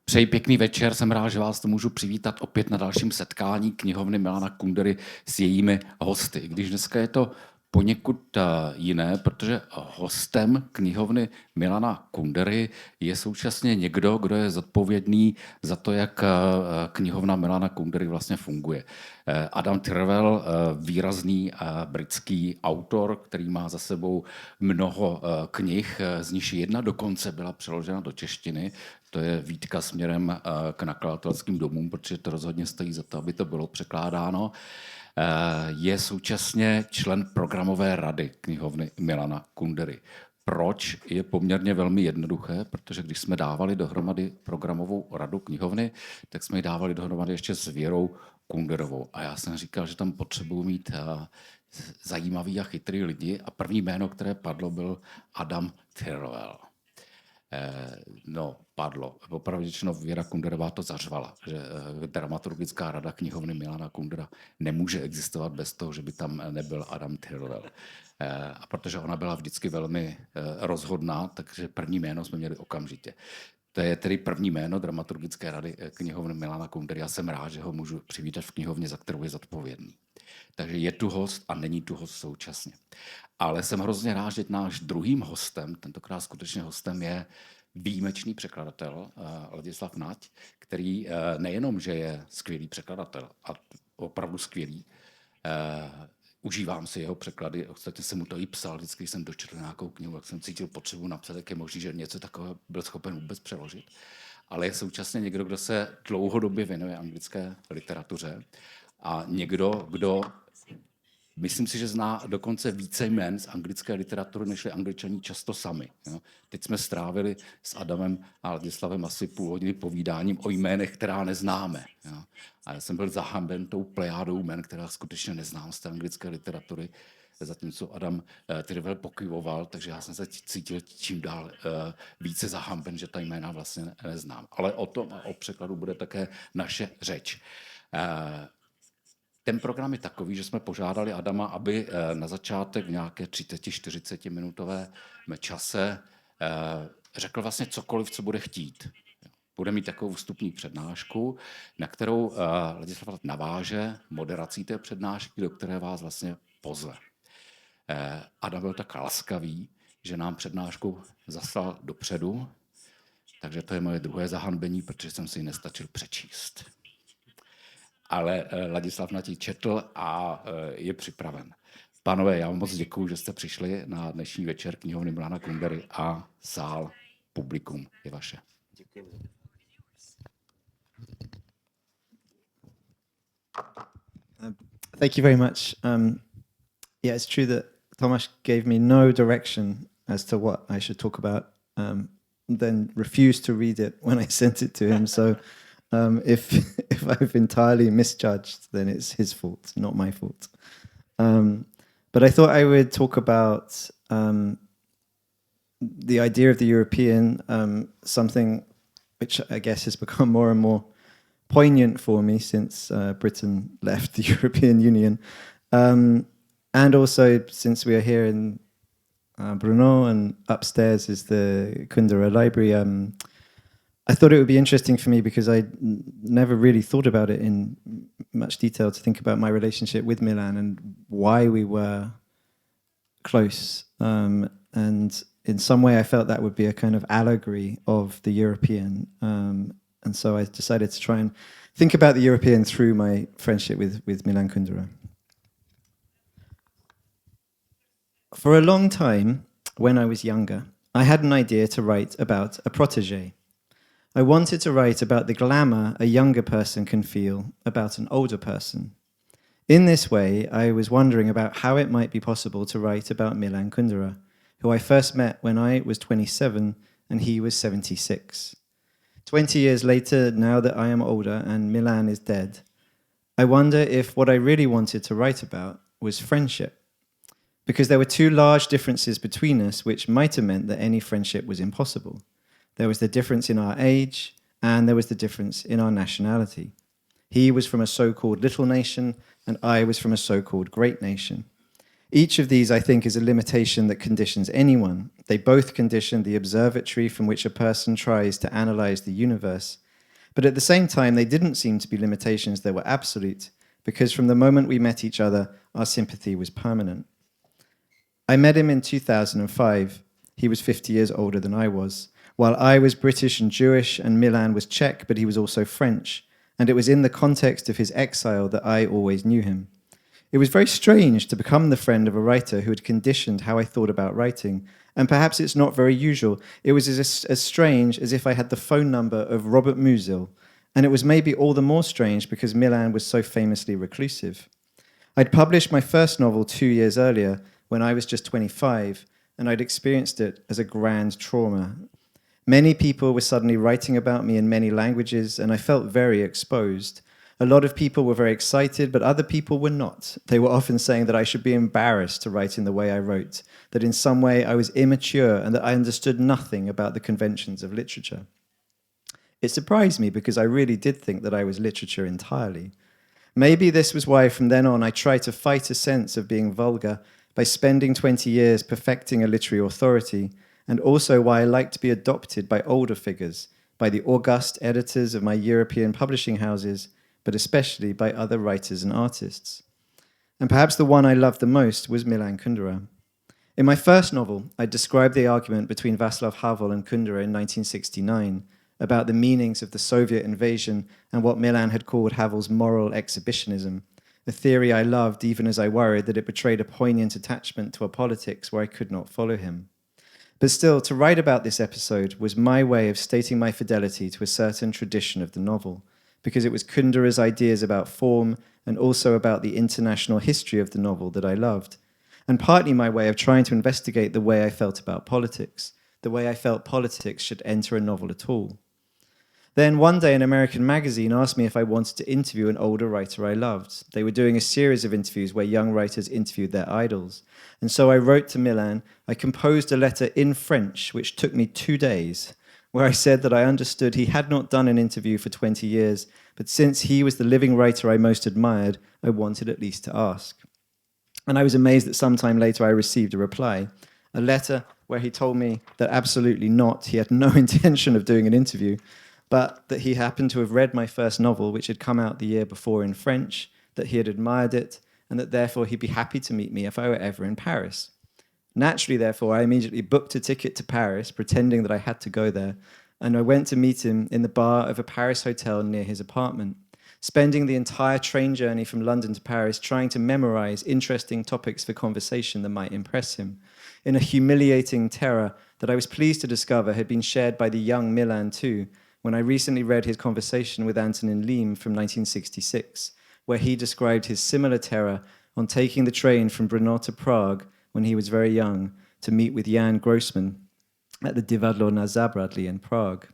Přeji pěkný večer, jsem rád, že vás to můžu přivítat opět na dalším setkání knihovny Milana Kundery s jejími hosty. I když dneska je to poněkud jiné, protože hostem knihovny Milana Kundery je současně někdo, kdo je zodpovědný za to, jak knihovna Milana Kundery vlastně funguje. Adam Thirlwell, výrazný britský autor, který má za sebou mnoho knih, z nichž jedna dokonce byla přeložena do češtiny. To je výtka směrem k nakladatelským domům, protože to rozhodně stojí za to, aby to bylo překládáno. Je současně člen programové rady knihovny Milana Kundery. Proč? Je poměrně velmi jednoduché, protože když jsme dávali dohromady programovou radu knihovny, tak jsme ji dávali dohromady ještě s Věrou Kunderovou. A já jsem říkal, že tam potřebuji mít zajímavý a chytrý lidi. A první jméno, které padlo, byl Adam Thirlwell. Padlo. Opravdu řečeno, Věra Kunderová to zařvala, že dramaturgická rada knihovny Milana Kundera nemůže existovat bez toho, že by tam nebyl Adam Thirlwell. A protože ona byla vždycky velmi rozhodná, takže první jméno jsme měli okamžitě. To je tedy první jméno dramaturgické rady knihovny Milana Kundery. Já jsem rád, že ho můžu přivítat v knihovně, za kterou je zodpovědný. Takže je tu host a není tu host současně. Ale jsem hrozně rád, že náš druhým hostem, tentokrát skutečně hostem, je výjimečný překladatel Ladislav Nagy, který nejenom, že je skvělý překladatel a opravdu skvělý, užívám si jeho překlady, ostatně jsem mu to i psal, vždycky jsem dočetl nějakou knihu, jak jsem cítil potřebu napsat, jak je možný, že něco takového byl schopen vůbec přeložit. Ale je současně někdo, kdo se dlouhodobě věnuje anglické literatuře a někdo, kdo myslím si, že zná dokonce více jmen z anglické literatury, než Angličani často sami. Jo. Teď jsme strávili s Adamem a Ladislavem asi půl hodiny povídáním o jménech, která neznáme. Jo. A já jsem byl zahamben tou plejádou jmen, která skutečně neznám z té anglické literatury, zatímco Adam Thirlwell pokyvoval, takže já jsem se cítil čím dál více zahamben, že ta jména vlastně neznám. Ale o tom a o překladu bude také naše řeč. Ten program je takový, že jsme požádali Adama, aby na začátek v nějaké 30-40 minutové čase řekl vlastně cokoliv, co bude chtít. Bude mít takovou vstupní přednášku, na kterou Ladislav naváže moderací té přednášky, do které vás vlastně pozve. Adam byl tak laskavý, že nám přednášku zaslal dopředu, takže to je moje druhé zahanbení, protože jsem si ji nestačil přečíst. Ale Ladislav Nagy četl a je připraven. Pánové, já vám moc děkuju, že jste přišli na dnešní večer knihovny Milana Kundery a sál, publikum je vaše. Děkuji. Thank you very much. Yeah, it's true that Tomáš gave me no direction as to what I should talk about, then refused to read it when I sent it to him. So if I've entirely misjudged, then it's his fault, not my fault. But I thought I would talk about the idea of the European, something which I guess has become more and more poignant for me since Britain left the European Union. And also since we are here in Brno and upstairs is the Kunderovi library, I thought it would be interesting for me because I never really thought about it in much detail to think about my relationship with Milan and why we were close. And in some way I felt that would be a kind of allegory of the European. And so I decided to try and think about the European through my friendship with Milan Kundery. For a long time, when I was younger, I had an idea to write about a protégé. I wanted to write about the glamour a younger person can feel about an older person. In this way, I was wondering about how it might be possible to write about Milan Kundery, who I first met when I was 27 and he was 76. 20 years later, now that I am older and Milan is dead, I wonder if what I really wanted to write about was friendship. Because there were two large differences between us which might have meant that any friendship was impossible. There was the difference in our age, and there was the difference in our nationality. He was from a so-called little nation, and I was from a so-called great nation. Each of these, I think, is a limitation that conditions anyone. They both condition the observatory from which a person tries to analyze the universe, But at the same time, they didn't seem to be limitations that were absolute, because from the moment we met each other, our sympathy was permanent. I met him in 2005. He was 50 years older than I was. While I was British and Jewish, and Milan was Czech, but he was also French. And it was in the context of his exile that I always knew him. It was very strange to become the friend of a writer who had conditioned how I thought about writing, and perhaps it's not very usual. It was as strange as if I had the phone number of Robert Musil, and it was maybe all the more strange because Milan was so famously reclusive. I'd published my first novel 2 years earlier, when I was just 25, and I'd experienced it as a grand trauma. Many people were suddenly writing about me in many languages, and I felt very exposed. A lot of people were very excited, but other people were not. They were often saying that I should be embarrassed to write in the way I wrote, that in some way I was immature and that I understood nothing about the conventions of literature. It surprised me because I really did think that I was literature entirely. Maybe this was why from then on I tried to fight a sense of being vulgar by spending 20 years perfecting a literary authority, and also why I liked to be adopted by older figures, by the august editors of my European publishing houses, but especially by other writers and artists. And perhaps the one I loved the most was Milana Kundery. In my first novel, I described the argument between Václav Havel and Kundery in 1969 about the meanings of the Soviet invasion and what Milan had called Havel's moral exhibitionism, a theory I loved even as I worried that it betrayed a poignant attachment to a politics where I could not follow him. But still, to write about this episode was my way of stating my fidelity to a certain tradition of the novel, because it was Kundery's ideas about form and also about the international history of the novel that I loved, and partly my way of trying to investigate the way I felt about politics, the way I felt politics should enter a novel at all. Then one day an American magazine asked me if I wanted to interview an older writer I loved. They were doing a series of interviews where young writers interviewed their idols. And so I wrote to Milan. I composed a letter in French, which took me 2 days, where I said that I understood he had not done an interview for 20 years, but since he was the living writer I most admired, I wanted at least to ask. And I was amazed that sometime later I received a reply, a letter where he told me that absolutely not, he had no intention of doing an interview, but that he happened to have read my first novel, which had come out the year before in French, that he had admired it, and that therefore he'd be happy to meet me if I were ever in Paris. Naturally, therefore, I immediately booked a ticket to Paris, pretending that I had to go there, and I went to meet him in the bar of a Paris hotel near his apartment, spending the entire train journey from London to Paris trying to memorize interesting topics for conversation that might impress him, in a humiliating terror that I was pleased to discover had been shared by the young Milan too, when I recently read his conversation with Antonin Lim from 1966, where he described his similar terror on taking the train from Brno to Prague when he was very young to meet with Jan Grossman at the Divadlo na Zábradlí in Prague.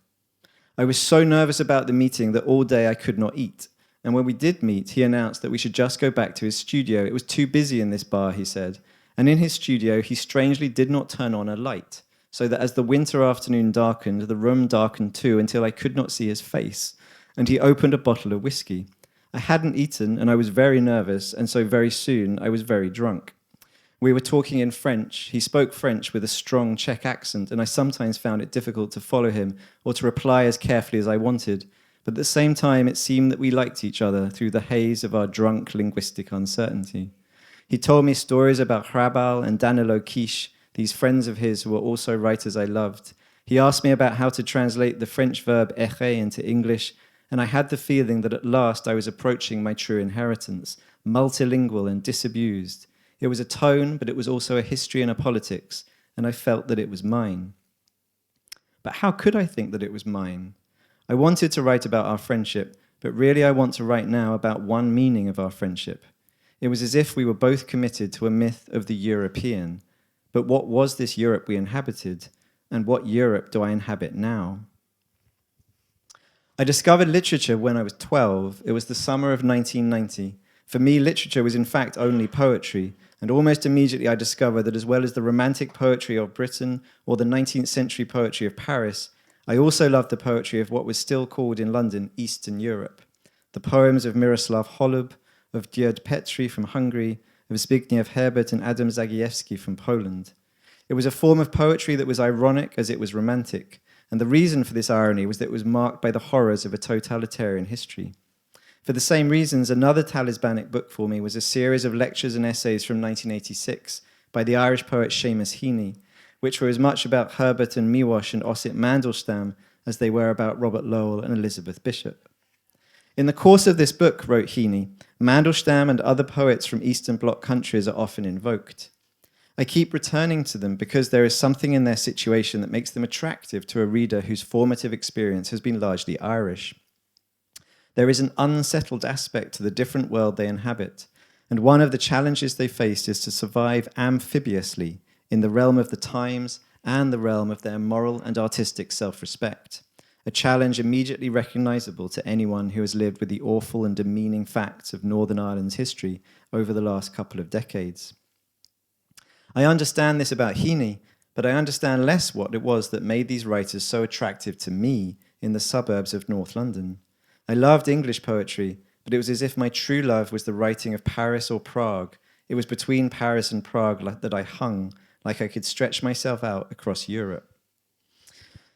I was so nervous about the meeting that all day I could not eat. And when we did meet, he announced that we should just go back to his studio. It was too busy in this bar, he said. And in his studio, he strangely did not turn on a light, so that as the winter afternoon darkened, the room darkened too until I could not see his face. And he opened a bottle of whiskey. I hadn't eaten, and I was very nervous, and so very soon I was very drunk. We were talking in French. He spoke French with a strong Czech accent, and I sometimes found it difficult to follow him or to reply as carefully as I wanted. But at the same time, it seemed that we liked each other through the haze of our drunk linguistic uncertainty. He told me stories about Hrabal and Danilo Kiš, these friends of his who were also writers I loved. He asked me about how to translate the French verb errer into English, and I had the feeling that at last I was approaching my true inheritance, multilingual and disabused. It was a tone, but it was also a history and a politics, and I felt that it was mine. But how could I think that it was mine? I wanted to write about our friendship, but really I want to write now about one meaning of our friendship. It was as if we were both committed to a myth of the European. But what was this Europe we inhabited? And what Europe do I inhabit now? I discovered literature when I was 12. It was the summer of 1990. For me, literature was in fact only poetry, and almost immediately I discovered that as well as the romantic poetry of Britain or the 19th century poetry of Paris, I also loved the poetry of what was still called in London Eastern Europe. The poems of Miroslav Holub, of György Petry from Hungary, of Zbigniew Herbert and Adam Zagajewski from Poland. It was a form of poetry that was ironic as it was romantic, and the reason for this irony was that it was marked by the horrors of a totalitarian history. For the same reasons, another talismanic book for me was a series of lectures and essays from 1986 by the Irish poet Seamus Heaney, which were as much about Herbert and Miłosz and Ossip Mandelstam as they were about Robert Lowell and Elizabeth Bishop. In the course of this book, wrote Heaney, Mandelstam and other poets from Eastern Bloc countries are often invoked. I keep returning to them because there is something in their situation that makes them attractive to a reader whose formative experience has been largely Irish. There is an unsettled aspect to the different world they inhabit, and one of the challenges they face is to survive amphibiously in the realm of the times and the realm of their moral and artistic self-respect, a challenge immediately recognizable to anyone who has lived with the awful and demeaning facts of Northern Ireland's history over the last couple of decades. I understand this about Heaney, but I understand less what it was that made these writers so attractive to me in the suburbs of North London. I loved English poetry, but it was as if my true love was the writing of Paris or Prague. It was between Paris and Prague that I hung, like I could stretch myself out across Europe.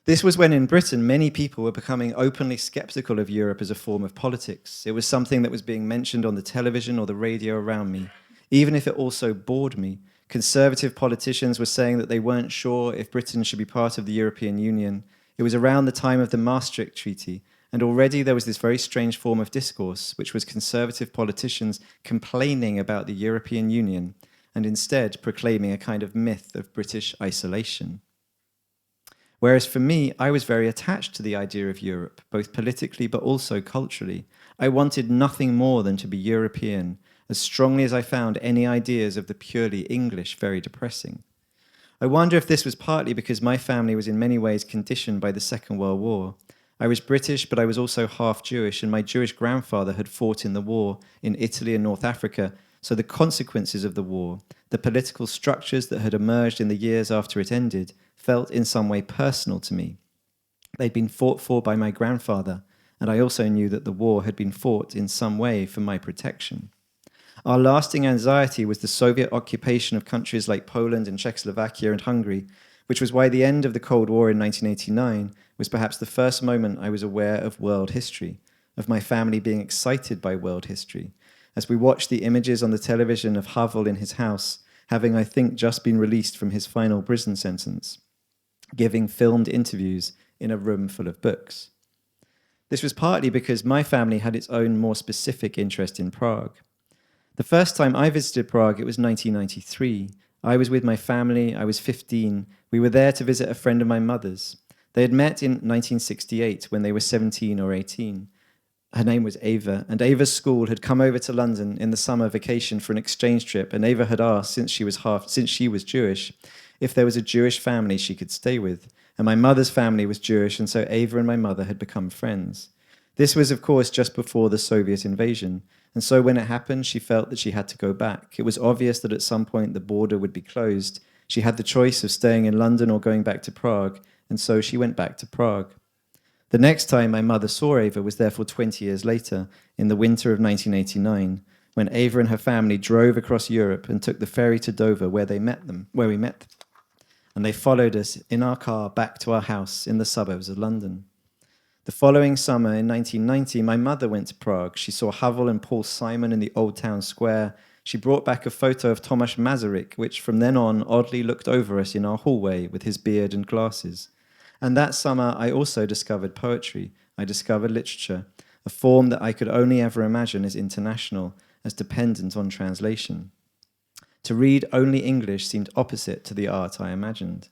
This was when in Britain many people were becoming openly skeptical of Europe as a form of politics. It was something that was being mentioned on the television or the radio around me, even if it also bored me. Conservative politicians were saying that they weren't sure if Britain should be part of the European Union. It was around the time of the Maastricht Treaty, and already there was this very strange form of discourse, which was conservative politicians complaining about the European Union and instead proclaiming a kind of myth of British isolation. Whereas for me, I was very attached to the idea of Europe, both politically but also culturally. I wanted nothing more than to be European, as strongly as I found any ideas of the purely English very depressing. I wonder if this was partly because my family was in many ways conditioned by the Second World War. I was British, but I was also half Jewish, and my Jewish grandfather had fought in the war in Italy and North Africa, so the consequences of the war, the political structures that had emerged in the years after it ended, felt in some way personal to me. They'd been fought for by my grandfather, and I also knew that the war had been fought in some way for my protection. Our lasting anxiety was the Soviet occupation of countries like Poland and Czechoslovakia and Hungary, which was why the end of the Cold War in 1989 was perhaps the first moment I was aware of world history, of my family being excited by world history, as we watched the images on the television of Havel in his house, having, I think, just been released from his final prison sentence, giving filmed interviews in a room full of books. This was partly because my family had its own more specific interest in Prague. The first time I visited Prague, it was 1993. I was with my family, I was 15. We were there to visit a friend of my mother's. They had met in 1968 when they were 17 or 18. Her name was Ava, and Ava's school had come over to London in the summer vacation for an exchange trip, and Ava had asked, since she was Jewish, if there was a Jewish family she could stay with. And my mother's family was Jewish, and so Ava and my mother had become friends. This was, of course, just before the Soviet invasion, and so when it happened, she felt that she had to go back. It was obvious that at some point the border would be closed. She had the choice of staying in London or going back to Prague, and so she went back to Prague. The next time my mother saw Ava was therefore 20 years later, in the winter of 1989, when Ava and her family drove across Europe and took the ferry to Dover where we met them. And they followed us in our car back to our house in the suburbs of London. The following summer, in 1990, my mother went to Prague. She saw Havel and Paul Simon in the Old Town Square. She brought back a photo of Tomasz Masaryk, which from then on oddly looked over us in our hallway with his beard and glasses. And that summer, I also discovered poetry. I discovered literature, a form that I could only ever imagine as international, as dependent on translation. To read only English seemed opposite to the art I imagined.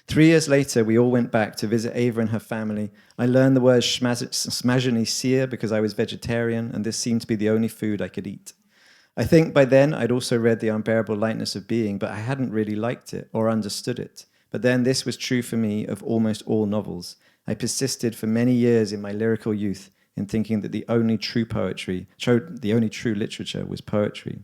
3 years later, we all went back to visit Ava and her family. I learned the word smazheny syr because I was vegetarian, and this seemed to be the only food I could eat. I think by then I'd also read The Unbearable Lightness of Being, but I hadn't really liked it or understood it. But then this was true for me of almost all novels. I persisted for many years in my lyrical youth in thinking that the only true literature was poetry.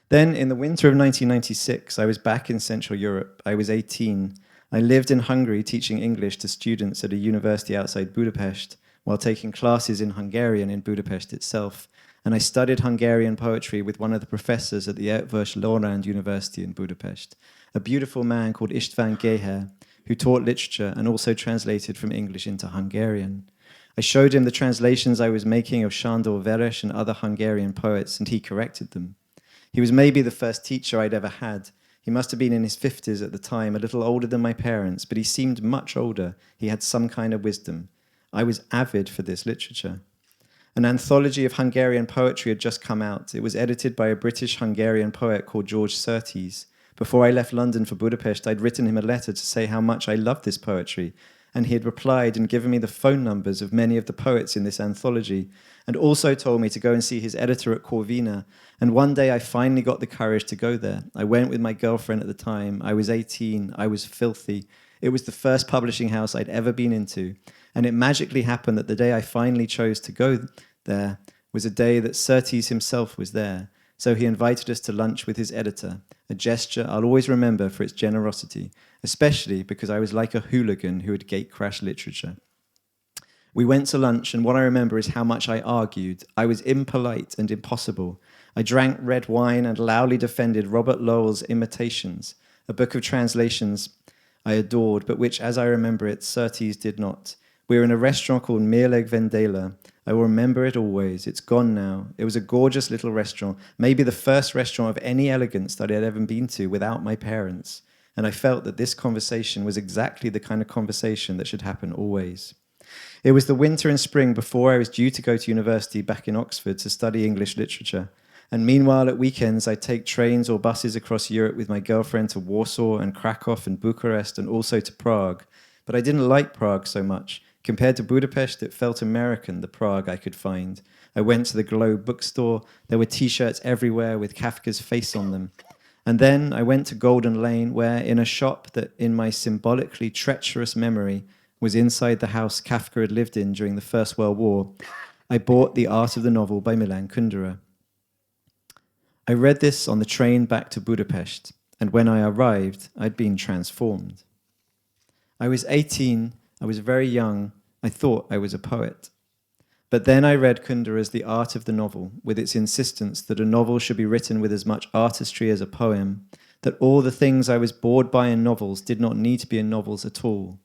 Then, in the winter of 1996, I was back in Central Europe. I was 18. I lived in Hungary teaching English to students at a university outside Budapest, while taking classes in Hungarian in Budapest itself. And I studied Hungarian poetry with one of the professors at the Eötvös Loránd University in Budapest, a beautiful man called István Geher, who taught literature and also translated from English into Hungarian. I showed him the translations I was making of Sándor Veres and other Hungarian poets, and he corrected them. He was maybe the first teacher I'd ever had. He must have been in his 50s at the time, a little older than my parents, but he seemed much older. He had some kind of wisdom. I was avid for this literature. An anthology of Hungarian poetry had just come out. It was edited by a British-Hungarian poet called George Surtees. Before I left London for Budapest, I'd written him a letter to say how much I loved this poetry, and he had replied and given me the phone numbers of many of the poets in this anthology, and also told me to go and see his editor at Corvina. And one day I finally got the courage to go there. I went with my girlfriend at the time. I was 18. I was filthy. It was the first publishing house I'd ever been into. And it magically happened that the day I finally chose to go there was a day that Surtees himself was there. So he invited us to lunch with his editor, a gesture I'll always remember for its generosity, especially because I was like a hooligan who had gate-crashed literature. We went to lunch, and what I remember is how much I argued. I was impolite and impossible. I drank red wine and loudly defended Robert Lowell's Imitations, a book of translations I adored, but which, as I remember it, Surtees did not. We were in a restaurant called Mérleg Vendéla. I will remember it always. It's gone now. It was a gorgeous little restaurant, maybe the first restaurant of any elegance that I had ever been to without my parents. And I felt that this conversation was exactly the kind of conversation that should happen always. It was the winter and spring before I was due to go to university back in Oxford to study English literature. And meanwhile, at weekends, I'd take trains or buses across Europe with my girlfriend to Warsaw and Krakow and Bucharest and also to Prague. But I didn't like Prague so much. Compared to Budapest, it felt American, the Prague I could find. I went to the Globe bookstore. There were T-shirts everywhere with Kafka's face on them. And then I went to Golden Lane, where in a shop that in my symbolically treacherous memory was inside the house Kafka had lived in during the First World War, I bought The Art of the Novel by Milana Kundery. I read this on the train back to Budapest, and when I arrived, I'd been transformed. I was 18, I was very young, I thought I was a poet. But then I read Kundery's The Art of the Novel, with its insistence that a novel should be written with as much artistry as a poem, that all the things I was bored by in novels did not need to be in novels at all,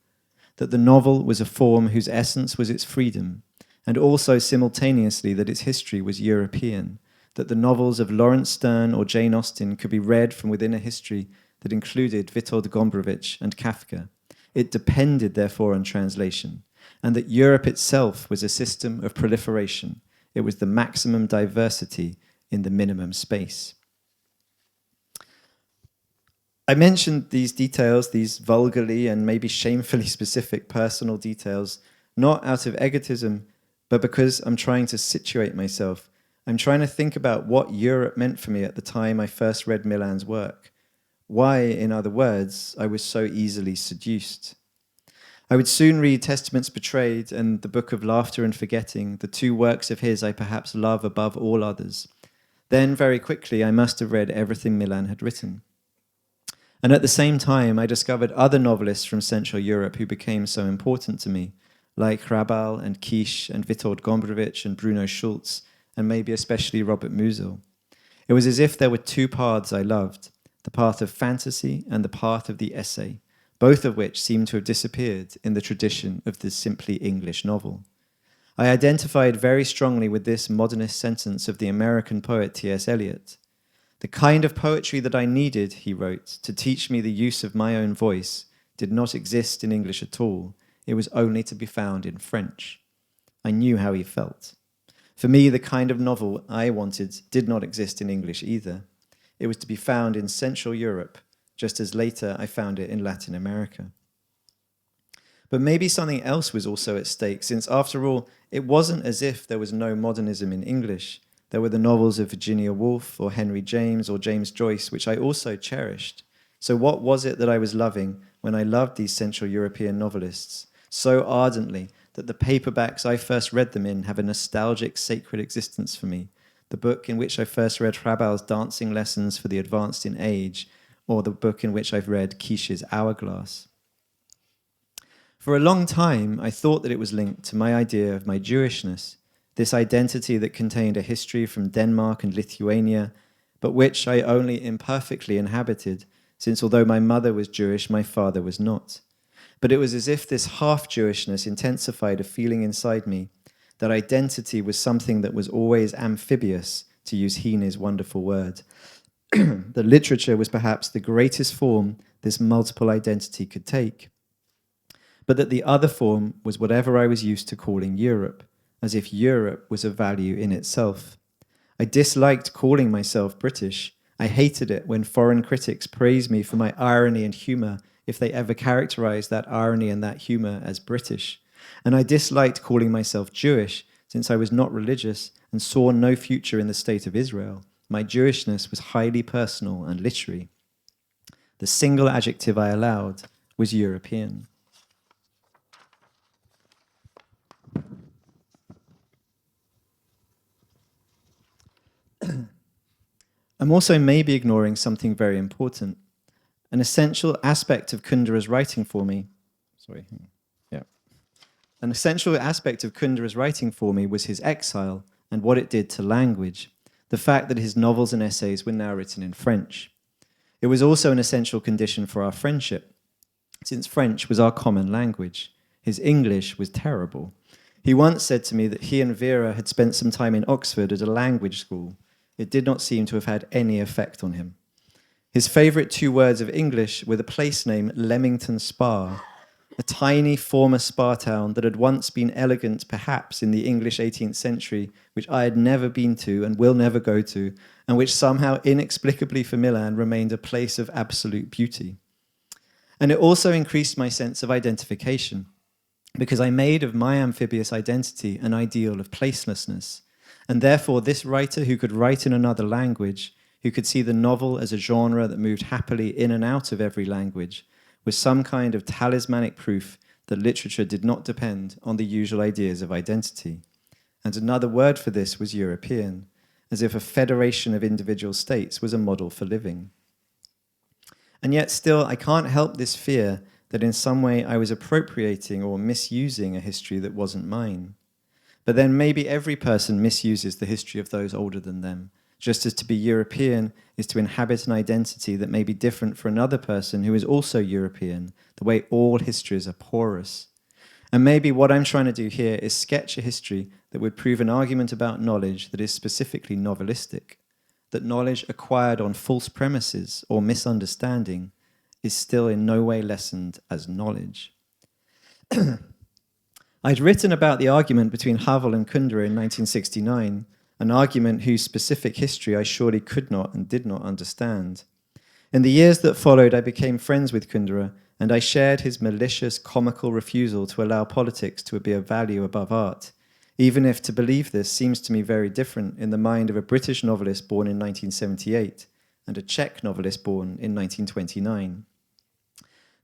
that the novel was a form whose essence was its freedom, and also simultaneously that its history was European, that the novels of Lawrence Stern or Jane Austen could be read from within a history that included Witold Gombrowicz and Kafka. It depended, therefore, on translation, and that Europe itself was a system of proliferation. It was the maximum diversity in the minimum space. I mentioned these details, these vulgarly and maybe shamefully specific personal details, not out of egotism, but because I'm trying to situate myself. I'm trying to think about what Europe meant for me at the time I first read Milan's work. Why, in other words, I was so easily seduced. I would soon read Testaments Betrayed and The Book of Laughter and Forgetting, the two works of his I perhaps love above all others. Then, very quickly, I must have read everything Milan had written. And at the same time, I discovered other novelists from Central Europe who became so important to me, like Hrabal and Kish and Witold Gombrowicz and Bruno Schulz, and maybe especially Robert Musil. It was as if there were two paths I loved, the path of fantasy and the path of the essay, both of which seem to have disappeared in the tradition of the simply English novel. I identified very strongly with this modernist sentence of the American poet T.S. Eliot. The kind of poetry that I needed, he wrote, to teach me the use of my own voice did not exist in English at all. It was only to be found in French. I knew how he felt. For me, the kind of novel I wanted did not exist in English either. It was to be found in Central Europe, just as later I found it in Latin America. But maybe something else was also at stake, since after all, it wasn't as if there was no modernism in English. There were the novels of Virginia Woolf or Henry James or James Joyce, which I also cherished. So what was it that I was loving when I loved these Central European novelists so ardently that the paperbacks I first read them in have a nostalgic, sacred existence for me? The book in which I first read Hrabal's Dancing Lessons for the Advanced in Age, or the book in which I've read Kish's Hourglass. For a long time, I thought that it was linked to my idea of my Jewishness, this identity that contained a history from Denmark and Lithuania, but which I only imperfectly inhabited, since although my mother was Jewish, my father was not. But it was as if this half-Jewishness intensified a feeling inside me that identity was something that was always amphibious, to use Heaney's wonderful word. That literature was perhaps the greatest form this multiple identity could take. But that the other form was whatever I was used to calling Europe, as if Europe was a value in itself. I disliked calling myself British. I hated it when foreign critics praised me for my irony and humour, if they ever characterized that irony and that humour as British. And I disliked calling myself Jewish, since I was not religious and saw no future in the state of Israel. My Jewishness was highly personal and literary. The single adjective I allowed was European. I'm also maybe ignoring something very important. An essential aspect of Kundery's writing for me, An essential aspect of Kundery's writing for me was his exile and what it did to language, the fact that his novels and essays were now written in French. It was also an essential condition for our friendship, since French was our common language. His English was terrible. He once said to me that he and Vera had spent some time in Oxford at a language school. It did not seem to have had any effect on him. His favourite 2 words of English were the place name Leamington Spa, a tiny former spa town that had once been elegant perhaps in the English 18th century, which I had never been to and will never go to, and which somehow inexplicably for Milan remained a place of absolute beauty. And it also increased my sense of identification, because I made of my amphibious identity an ideal of placelessness, and therefore this writer who could write in another language, who could see the novel as a genre that moved happily in and out of every language, was some kind of talismanic proof that literature did not depend on the usual ideas of identity. And another word for this was European, as if a federation of individual states was a model for living. And yet still, I can't help this fear that in some way I was appropriating or misusing a history that wasn't mine. But then maybe every person misuses the history of those older than them, just as to be European is to inhabit an identity that may be different for another person who is also European, the way all histories are porous. And maybe what I'm trying to do here is sketch a history that would prove an argument about knowledge that is specifically novelistic, that knowledge acquired on false premises or misunderstanding is still in no way lessened as knowledge. I'd written about the argument between Havel and Kundery in 1969, an argument whose specific history I surely could not and did not understand. In the years that followed, I became friends with Kundery, and I shared his malicious, comical refusal to allow politics to be of value above art, even if to believe this seems to me very different in the mind of a British novelist born in 1978 and a Czech novelist born in 1929.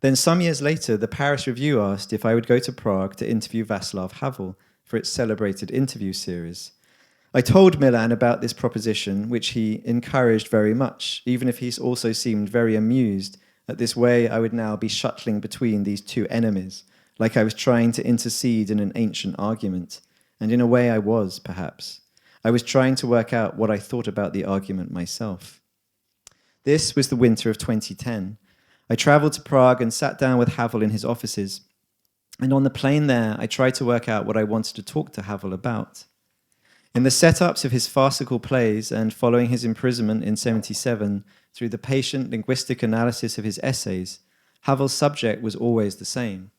Then some years later, the Paris Review asked if I would go to Prague to interview Václav Havel for its celebrated interview series. I told Milan about this proposition, which he encouraged very much, even if he also seemed very amused at this way I would now be shuttling between these 2 enemies, like I was trying to intercede in an ancient argument. And in a way I was, perhaps. I was trying to work out what I thought about the argument myself. This was the winter of 2010. I travelled to Prague and sat down with Havel in his offices. And on the plane there, I tried to work out what I wanted to talk to Havel about. In the setups of his farcical plays and following his imprisonment in 1977, through the patient linguistic analysis of his essays, Havel's subject was always the same: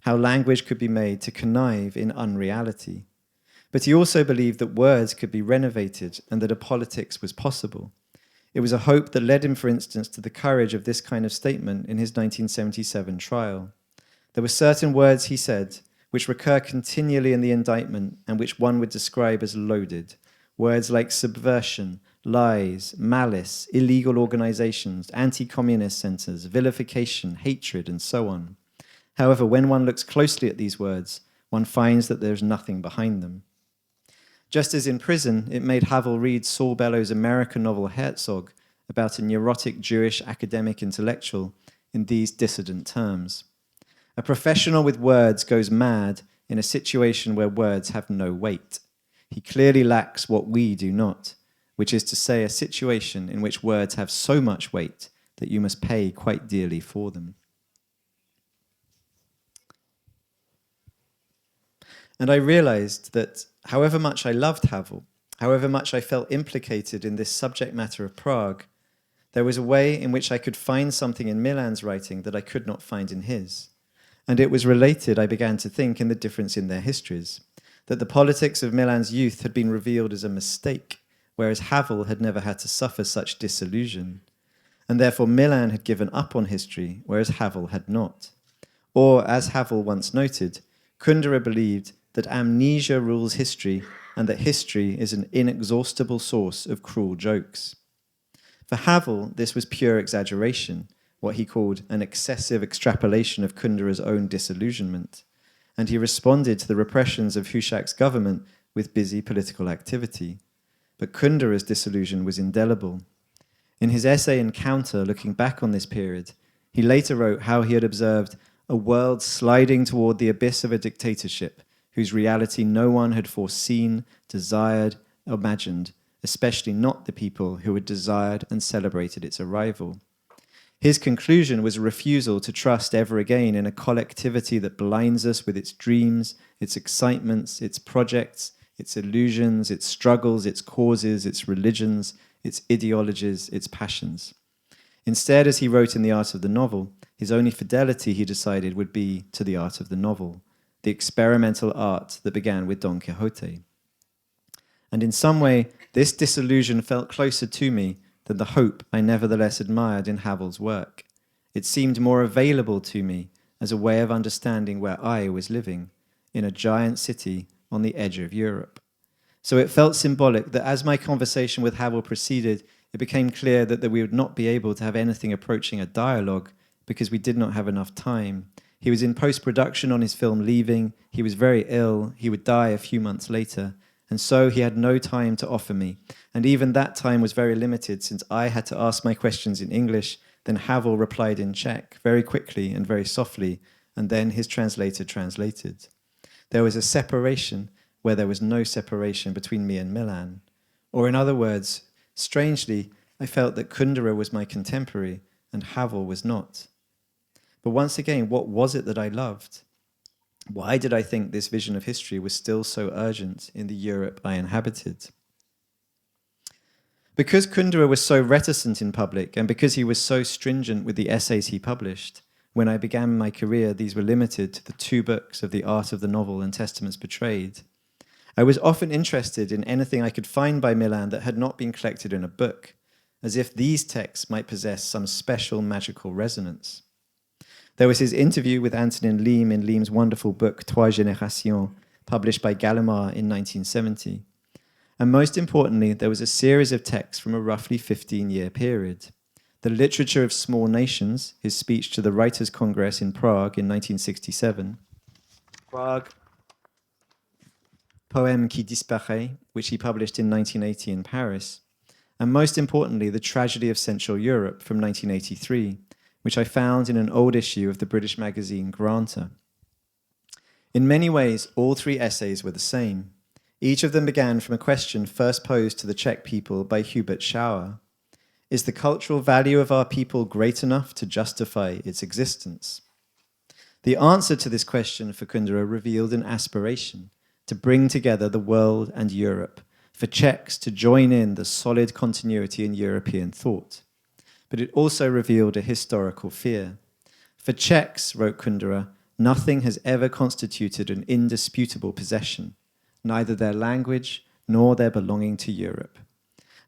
how language could be made to connive in unreality. But he also believed that words could be renovated and that a politics was possible. It was a hope that led him, for instance, to the courage of this kind of statement in his 1977 trial. There were certain words, he said, which recur continually in the indictment and which one would describe as loaded. Words like subversion, lies, malice, illegal organizations, anti-communist centers, vilification, hatred, and so on. However, when one looks closely at these words, one finds that there's nothing behind them. Just as in prison, it made Havel read Saul Bellow's American novel Herzog about a neurotic Jewish academic intellectual in these dissident terms. A professional with words goes mad in a situation where words have no weight. He clearly lacks what we do not, which is to say a situation in which words have so much weight that you must pay quite dearly for them. And I realized that however much I loved Havel, however much I felt implicated in this subject matter of Prague, there was a way in which I could find something in Milan's writing that I could not find in his. And it was related, I began to think, in the difference in their histories, that the politics of Milan's youth had been revealed as a mistake, whereas Havel had never had to suffer such disillusion. And therefore Milan had given up on history, whereas Havel had not. Or, as Havel once noted, Kundery believed that amnesia rules history and that history is an inexhaustible source of cruel jokes. For Havel, this was pure exaggeration, what he called an excessive extrapolation of Kundery's own disillusionment, and he responded to the repressions of Hušak's government with busy political activity. But Kundery's disillusion was indelible. In his essay Encounter, looking back on this period, he later wrote how he had observed a world sliding toward the abyss of a dictatorship, whose reality no one had foreseen, desired, imagined, especially not the people who had desired and celebrated its arrival. His conclusion was a refusal to trust ever again in a collectivity that blinds us with its dreams, its excitements, its projects, its illusions, its struggles, its causes, its religions, its ideologies, its passions. Instead, as he wrote in The Art of the Novel, his only fidelity, he decided, would be to the art of the novel, the experimental art that began with Don Quixote. And in some way, this disillusion felt closer to me than the hope I nevertheless admired in Havel's work. It seemed more available to me as a way of understanding where I was living, in a giant city on the edge of Europe. So it felt symbolic that as my conversation with Havel proceeded, it became clear that we would not be able to have anything approaching a dialogue because we did not have enough time. He was in post-production on his film Leaving, he was very ill, he would die a few months later, and so he had no time to offer me. And even that time was very limited since I had to ask my questions in English, then Havel replied in Czech, very quickly and very softly, and then his translator translated. There was a separation where there was no separation between me and Milan. Or in other words, strangely, I felt that Kundery was my contemporary and Havel was not. But once again, what was it that I loved? Why did I think this vision of history was still so urgent in the Europe I inhabited? Because Kundery was so reticent in public and because he was so stringent with the essays he published, when I began my career, these were limited to the 2 books of The Art of the Novel and Testaments Betrayed. I was often interested in anything I could find by Milan that had not been collected in a book, as if these texts might possess some special magical resonance. There was his interview with Antonin Lim in Lim's wonderful book Trois Générations, published by Gallimard in 1970. And most importantly, there was a series of texts from a roughly 15-year period. The Literature of Small Nations, his speech to the Writers' Congress in Prague in 1967. Prague, Poème qui disparaît, which he published in 1980 in Paris. And most importantly, The Tragedy of Central Europe from 1983, which I found in an old issue of the British magazine Granter. In many ways, all 3 essays were the same. Each of them began from a question first posed to the Czech people by Hubert Schauer. Is the cultural value of our people great enough to justify its existence? The answer to this question for Kundery revealed an aspiration to bring together the world and Europe, for Czechs to join in the solid continuity in European thought. But it also revealed a historical fear. For Czechs, wrote Kundery, nothing has ever constituted an indisputable possession, neither their language nor their belonging to Europe.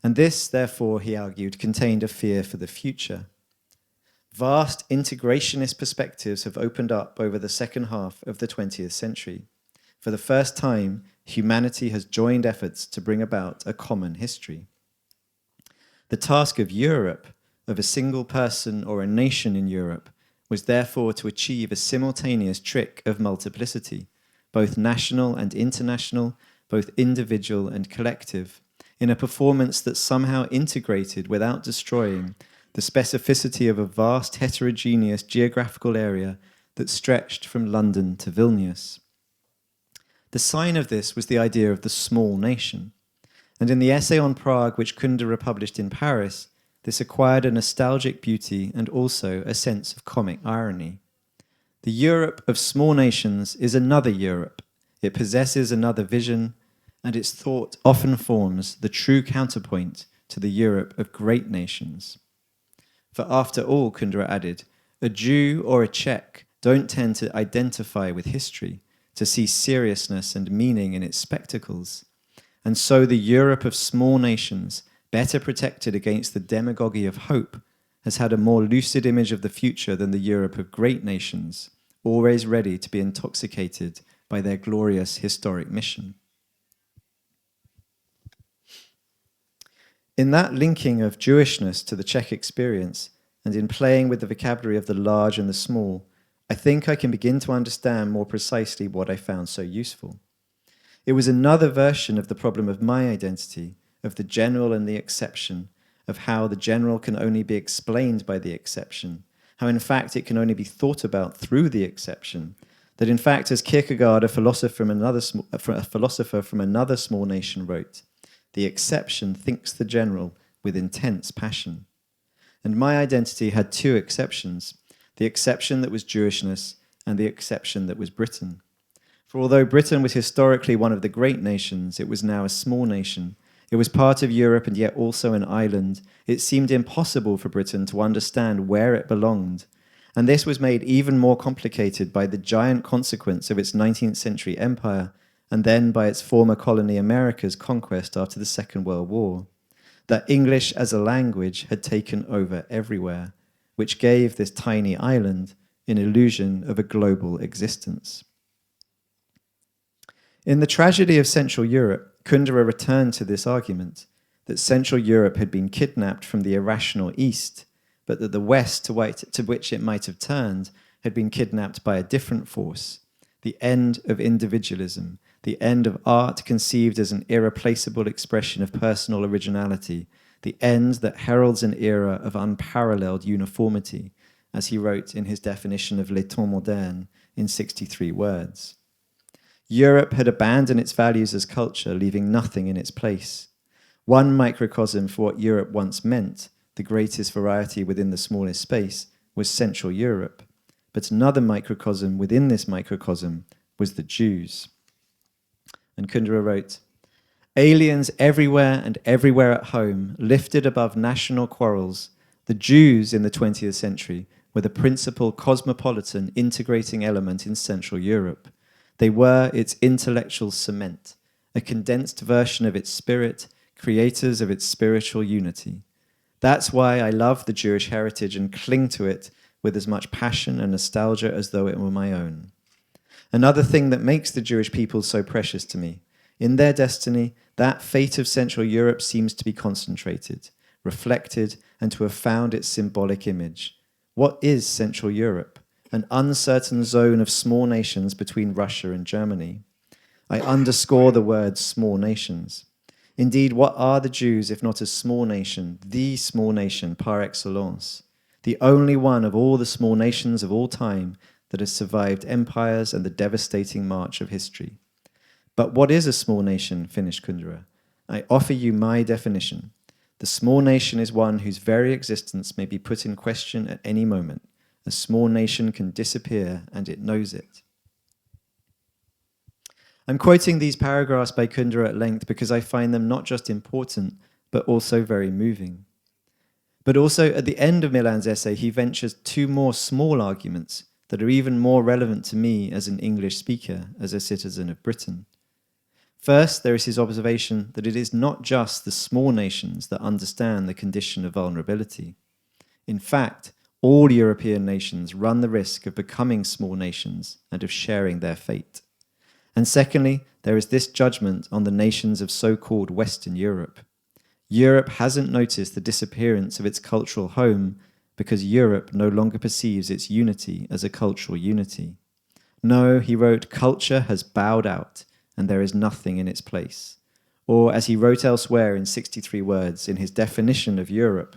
And this, therefore, he argued, contained a fear for the future. Vast integrationist perspectives have opened up over the second half of the 20th century. For the first time, humanity has joined efforts to bring about a common history. The task of Europe, of a single person or a nation in Europe, was therefore to achieve a simultaneous trick of multiplicity, both national and international, both individual and collective, in a performance that somehow integrated without destroying the specificity of a vast heterogeneous geographical area that stretched from London to Vilnius. The sign of this was the idea of the small nation, and in the essay on Prague which Kundery published in Paris, this acquired a nostalgic beauty and also a sense of comic irony. The Europe of small nations is another Europe. It possesses another vision, and its thought often forms the true counterpoint to the Europe of great nations. For after all, Kundery added, a Jew or a Czech don't tend to identify with history, to see seriousness and meaning in its spectacles. And so the Europe of small nations, better protected against the demagogy of hope, has had a more lucid image of the future than the Europe of great nations, always ready to be intoxicated by their glorious historic mission. In that linking of Jewishness to the Czech experience, and in playing with the vocabulary of the large and the small, I think I can begin to understand more precisely what I found so useful. It was another version of the problem of my identity, of the general and the exception, of how the general can only be explained by the exception, how in fact it can only be thought about through the exception, that in fact, as Kierkegaard, a philosopher from another small nation, wrote, the exception thinks the general with intense passion. And my identity had two exceptions, the exception that was Jewishness and the exception that was Britain. For although Britain was historically one of the great nations, it was now a small nation. It was part of Europe and yet also an island. It seemed impossible for Britain to understand where it belonged. And this was made even more complicated by the giant consequence of its 19th century empire, and then by its former colony America's conquest after the Second World War. That English as a language had taken over everywhere, which gave this tiny island an illusion of a global existence. In the tragedy of Central Europe, Kundery returned to this argument, that Central Europe had been kidnapped from the irrational East, but that the West to which it might have turned had been kidnapped by a different force, the end of individualism, the end of art conceived as an irreplaceable expression of personal originality, the end that heralds an era of unparalleled uniformity, as he wrote in his definition of Les temps modernes in 63 words. Europe had abandoned its values as culture, leaving nothing in its place. One microcosm for what Europe once meant, the greatest variety within the smallest space, was Central Europe. But another microcosm within this microcosm was the Jews. And Kundery wrote, aliens everywhere and everywhere at home, lifted above national quarrels, the Jews in the 20th century were the principal cosmopolitan integrating element in Central Europe. They were its intellectual cement, a condensed version of its spirit, creators of its spiritual unity. That's why I love the Jewish heritage and cling to it with as much passion and nostalgia as though it were my own. Another thing that makes the Jewish people so precious to me, in their destiny, that fate of Central Europe seems to be concentrated, reflected, and to have found its symbolic image. What is Central Europe? An uncertain zone of small nations between Russia and Germany. I underscore the word small nations. Indeed, what are the Jews if not a small nation, the small nation par excellence, the only one of all the small nations of all time that has survived empires and the devastating march of history. But what is a small nation, finished Kundery? I offer you my definition. The small nation is one whose very existence may be put in question at any moment. A small nation can disappear, and it knows it. I'm quoting these paragraphs by Kundery at length because I find them not just important, but also very moving. But also, at the end of Milan's essay, he ventures two more small arguments that are even more relevant to me as an English speaker, as a citizen of Britain. First, there is his observation that it is not just the small nations that understand the condition of vulnerability. In fact, all European nations run the risk of becoming small nations and of sharing their fate. And secondly, there is this judgment on the nations of so-called Western Europe. Europe hasn't noticed the disappearance of its cultural home because Europe no longer perceives its unity as a cultural unity. No, he wrote, culture has bowed out and there is nothing in its place. Or, as he wrote elsewhere in 63 words in his definition of Europe,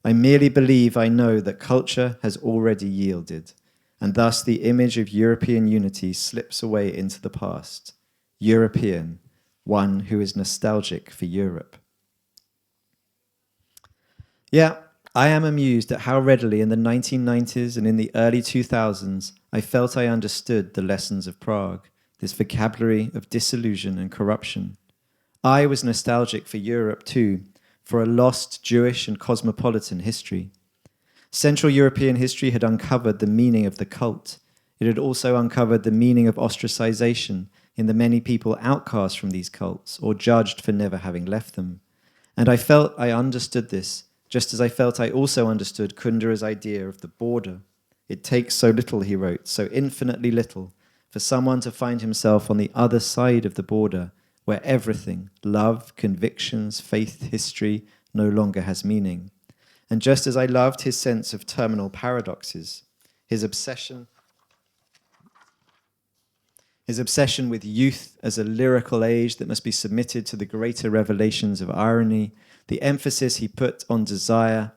I merely believe I know that culture has already yielded, and thus the image of European unity slips away into the past. European, one who is nostalgic for Europe. Yeah, I am amused at how readily in the 1990s and in the early 2000s I felt I understood the lessons of Prague, this vocabulary of disillusion and corruption. I was nostalgic for Europe too, for a lost Jewish and cosmopolitan history. Central European history had uncovered the meaning of the cult. It had also uncovered the meaning of ostracization in the many people outcast from these cults or judged for never having left them. And I felt I understood this, just as I felt I also understood Kundery's idea of the border. It takes so little, he wrote, so infinitely little, for someone to find himself on the other side of the border, where everything, love, convictions, faith, history, no longer has meaning. And just as I loved his sense of terminal paradoxes, his obsession with youth as a lyrical age that must be submitted to the greater revelations of irony, the emphasis he put on desire,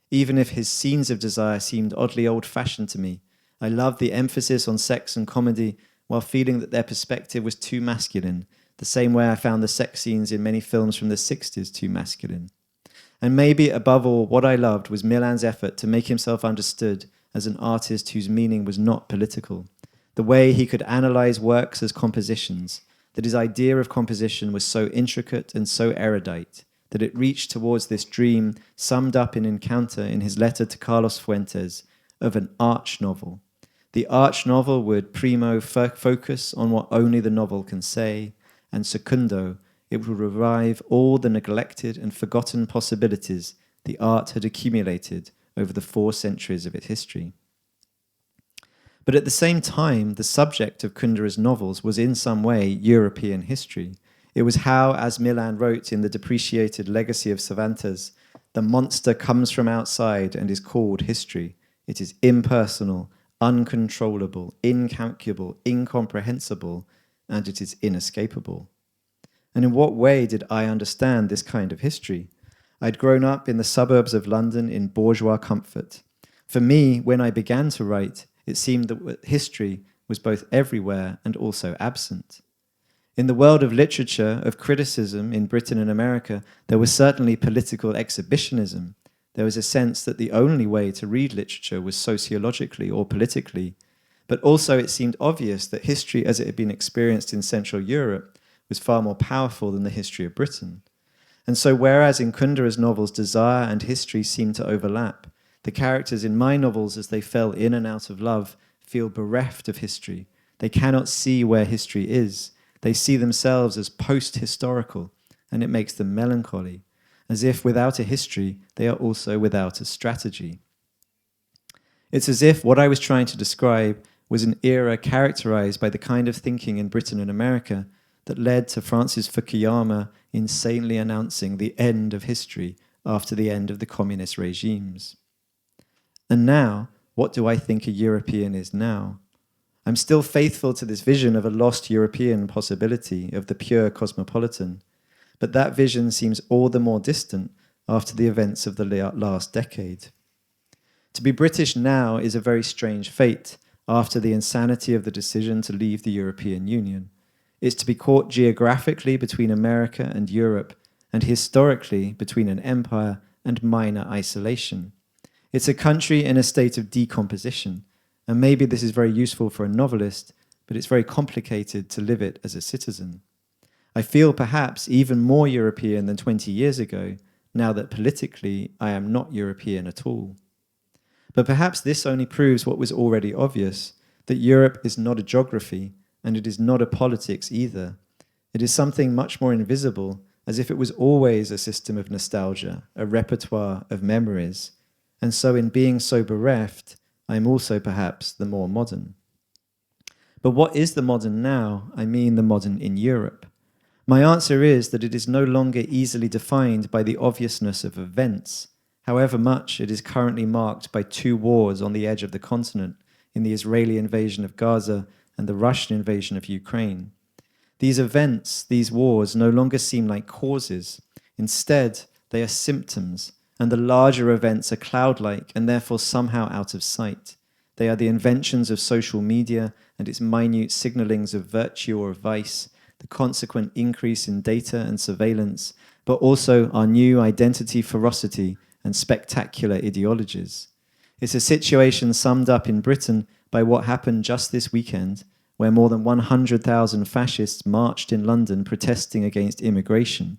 even if his scenes of desire seemed oddly old-fashioned to me. I loved the emphasis on sex and comedy while feeling that their perspective was too masculine, the same way I found the sex scenes in many films from the 60s too masculine. And maybe, above all, what I loved was Milan's effort to make himself understood as an artist whose meaning was not political. The way he could analyze works as compositions, that his idea of composition was so intricate and so erudite, that it reached towards this dream summed up in Encounter in his letter to Carlos Fuentes of an arch novel. The arch novel would primo focus on what only the novel can say, and secundo, it would revive all the neglected and forgotten possibilities the art had accumulated over the 4 centuries of its history. But at the same time, the subject of Kundery's novels was in some way European history. It was how, as Milan wrote in the depreciated Legacy of Cervantes, the monster comes from outside and is called history. It is impersonal, uncontrollable, incalculable, incomprehensible, and it is inescapable. And in what way did I understand this kind of history? I'd grown up in the suburbs of London in bourgeois comfort. For me, when I began to write, it seemed that history was both everywhere and also absent. In the world of literature, of criticism in Britain and America, there was certainly political exhibitionism. There was a sense that the only way to read literature was sociologically or politically. But also it seemed obvious that history as it had been experienced in Central Europe was far more powerful than the history of Britain. And so whereas in Kundery's novels desire and history seem to overlap, the characters in my novels, as they fell in and out of love, feel bereft of history. They cannot see where history is. They see themselves as post-historical, and it makes them melancholy, as if without a history, they are also without a strategy. It's as if what I was trying to describe was an era characterized by the kind of thinking in Britain and America that led to Francis Fukuyama insanely announcing the end of history after the end of the communist regimes. And now, what do I think a European is now? I'm still faithful to this vision of a lost European possibility, of the pure cosmopolitan, but that vision seems all the more distant after the events of the last decade. To be British now is a very strange fate after the insanity of the decision to leave the European Union. It's to be caught geographically between America and Europe, and historically between an empire and minor isolation. It's a country in a state of decomposition, and maybe this is very useful for a novelist, but it's very complicated to live it as a citizen. I feel perhaps even more European than 20 years ago, now that politically I am not European at all. But perhaps this only proves what was already obvious, that Europe is not a geography, and it is not a politics either. It is something much more invisible, as if it was always a system of nostalgia, a repertoire of memories. And so in being so bereft, I am also perhaps the more modern. But what is the modern now? I mean the modern in Europe. My answer is that it is no longer easily defined by the obviousness of events, however much it is currently marked by 2 wars on the edge of the continent, in the Israeli invasion of Gaza and the Russian invasion of Ukraine. These events, these wars, no longer seem like causes. Instead, they are symptoms, and the larger events are cloud-like and therefore somehow out of sight. They are the inventions of social media and its minute signalings of virtue or of vice, the consequent increase in data and surveillance, but also our new identity ferocity and spectacular ideologies. It's a situation summed up in Britain by what happened just this weekend where more than 100,000 fascists marched in London protesting against immigration.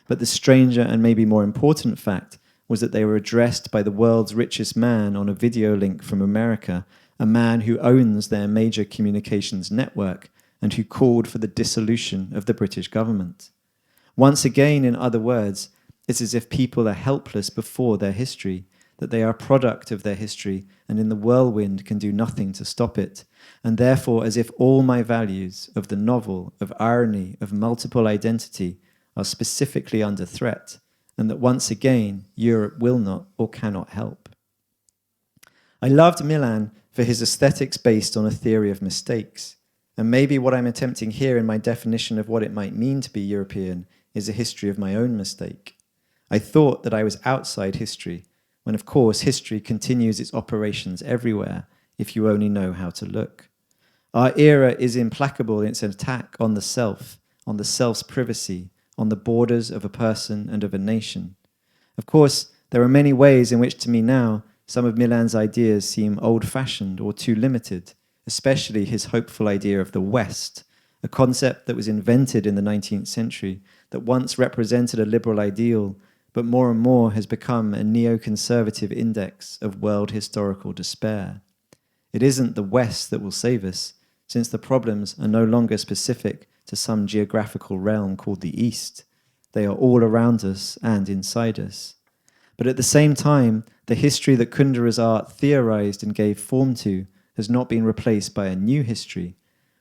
But the stranger and maybe more important fact was that they were addressed by the world's richest man on a video link from America, a man who owns their major communications network and who called for the dissolution of the British government. Once again, in other words, it's as if people are helpless before their history, that they are a product of their history and in the whirlwind can do nothing to stop it, and therefore as if all my values of the novel, of irony, of multiple identity are specifically under threat, and that once again Europe will not or cannot help. I loved Milan for his aesthetics based on a theory of mistakes, and maybe what I'm attempting here in my definition of what it might mean to be European is a history of my own mistake. I thought that I was outside history, when of course history continues its operations everywhere if you only know how to look. Our era is implacable in its attack on the self, on the self's privacy, on the borders of a person and of a nation. Of course, there are many ways in which to me now some of Milan's ideas seem old-fashioned or too limited, especially his hopeful idea of the West, a concept that was invented in the 19th century, that once represented a liberal ideal, but more and more has become a neoconservative index of world historical despair. It isn't the West that will save us, since the problems are no longer specific to some geographical realm called the East. They are all around us and inside us. But at the same time, the history that Kundery's art theorized and gave form to has not been replaced by a new history.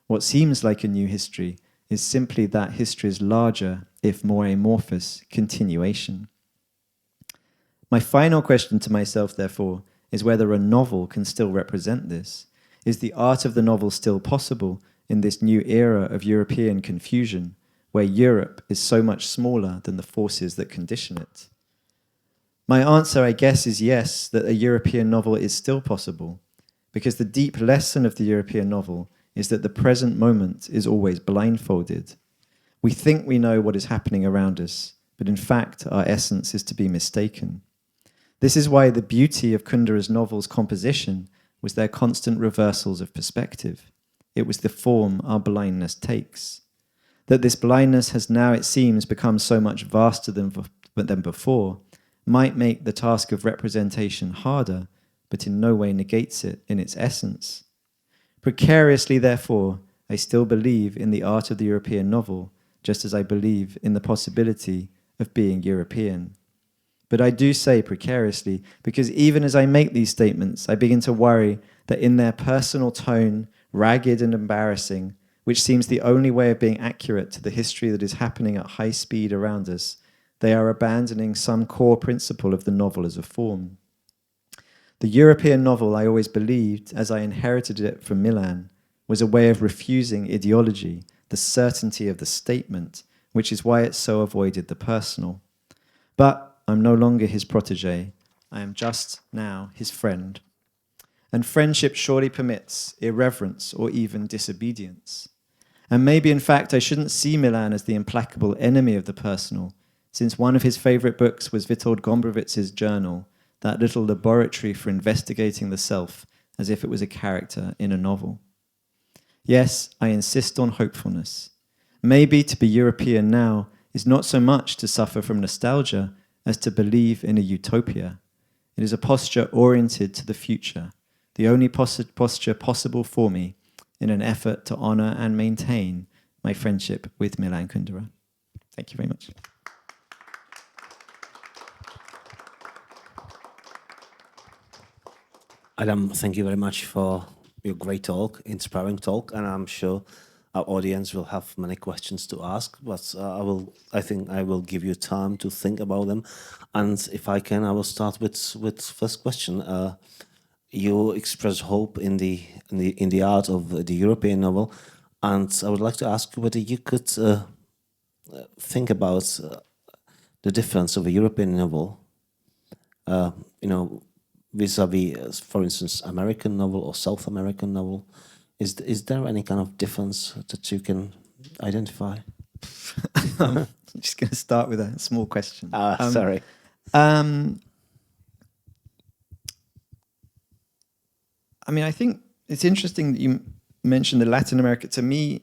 What seems like a new history is simply that history's larger, if more amorphous, continuation. My final question to myself, therefore, is whether a novel can still represent this. Is the art of the novel still possible in this new era of European confusion, where Europe is so much smaller than the forces that condition it? My answer, I guess, is yes, that a European novel is still possible, because the deep lesson of the European novel is that the present moment is always blindfolded. We think we know what is happening around us, but in fact our essence is to be mistaken. This is why the beauty of Kundery's novel's composition was their constant reversals of perspective. It was the form our blindness takes. That this blindness has now, it seems, become so much vaster than before might make the task of representation harder, but in no way negates it in its essence. Precariously, therefore, I still believe in the art of the European novel, just as I believe in the possibility of being European. But I do say precariously, because even as I make these statements, I begin to worry that in their personal tone, ragged and embarrassing, which seems the only way of being accurate to the history that is happening at high speed around us, they are abandoning some core principle of the novel as a form. The European novel, I always believed, as I inherited it from Milan, was a way of refusing ideology, the certainty of the statement, which is why it so avoided the personal. But I'm no longer his protege. I am just now his friend. And friendship surely permits irreverence or even disobedience. And maybe, in fact, I shouldn't see Milan as the implacable enemy of the personal, since one of his favorite books was Witold Gombrowicz's journal, that little laboratory for investigating the self as if it was a character in a novel. Yes, I insist on hopefulness. Maybe to be European now is not so much to suffer from nostalgia as to believe in a utopia. It is a posture oriented to the future, the only posture possible for me in an effort to honor and maintain my friendship with Milan Kundery. Thank you very much. Adam, thank you very much for your great talk, inspiring talk, and I'm sure our audience will have many questions to ask, but I think I will give you time to think about them. And if I can, I will start with first question. You express hope in the art of the European novel, and I would like to ask you whether you could think about the difference of a European novel, vis-a-vis, for instance, American novel or South American novel. Is there any kind of difference that you can identify? I'm just going to start with a small question. Sorry. I mean, I think it's interesting that you mentioned the Latin America. To me,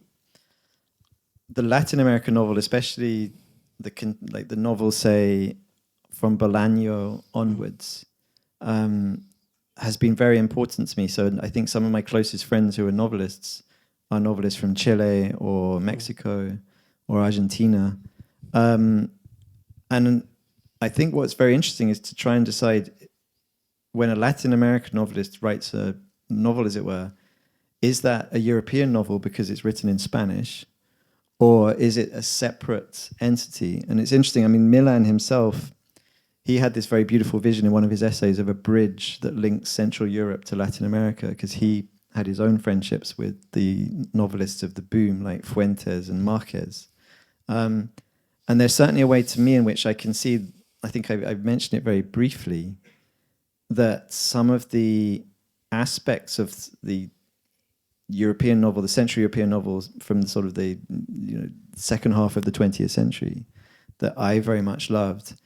the Latin American novel, especially the novels, say, from Bolaño onwards, has been very important to me. So I think some of my closest friends who are novelists are novelists from Chile or Mexico or Argentina. And I think what's very interesting is to try and decide, when a Latin American novelist writes a novel, as it were, is that a European novel because it's written in Spanish, or is it a separate entity? And it's interesting, I mean, Milan himself, he had this very beautiful vision in one of his essays of a bridge that links Central Europe to Latin America, because he had his own friendships with the novelists of the boom, like Fuentes and Marquez. And there's certainly a way, to me, in which I can see, I think I've mentioned it very briefly, that some of the aspects of the European novel, the Central European novels from the sort of the second half of the 20th century that I very much loved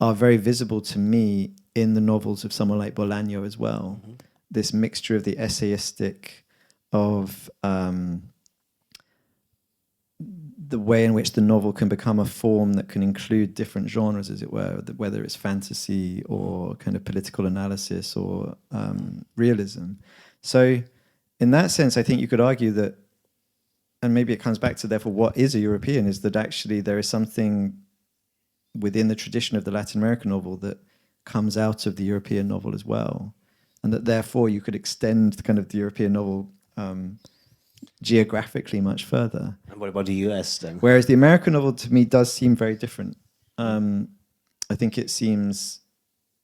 are very visible to me in the novels of someone like Bolaño as well. Mm-hmm. This mixture of the essayistic, of the way in which the novel can become a form that can include different genres, as it were, whether it's fantasy or kind of political analysis or realism. So in that sense, I think you could argue that, and maybe it comes back to, therefore, what is a European, is that actually there is something within the tradition of the Latin American novel that comes out of the European novel as well. And that therefore you could extend kind of the European novel geographically much further. And what about the US then? Whereas the American novel, to me, does seem very different. I think it seems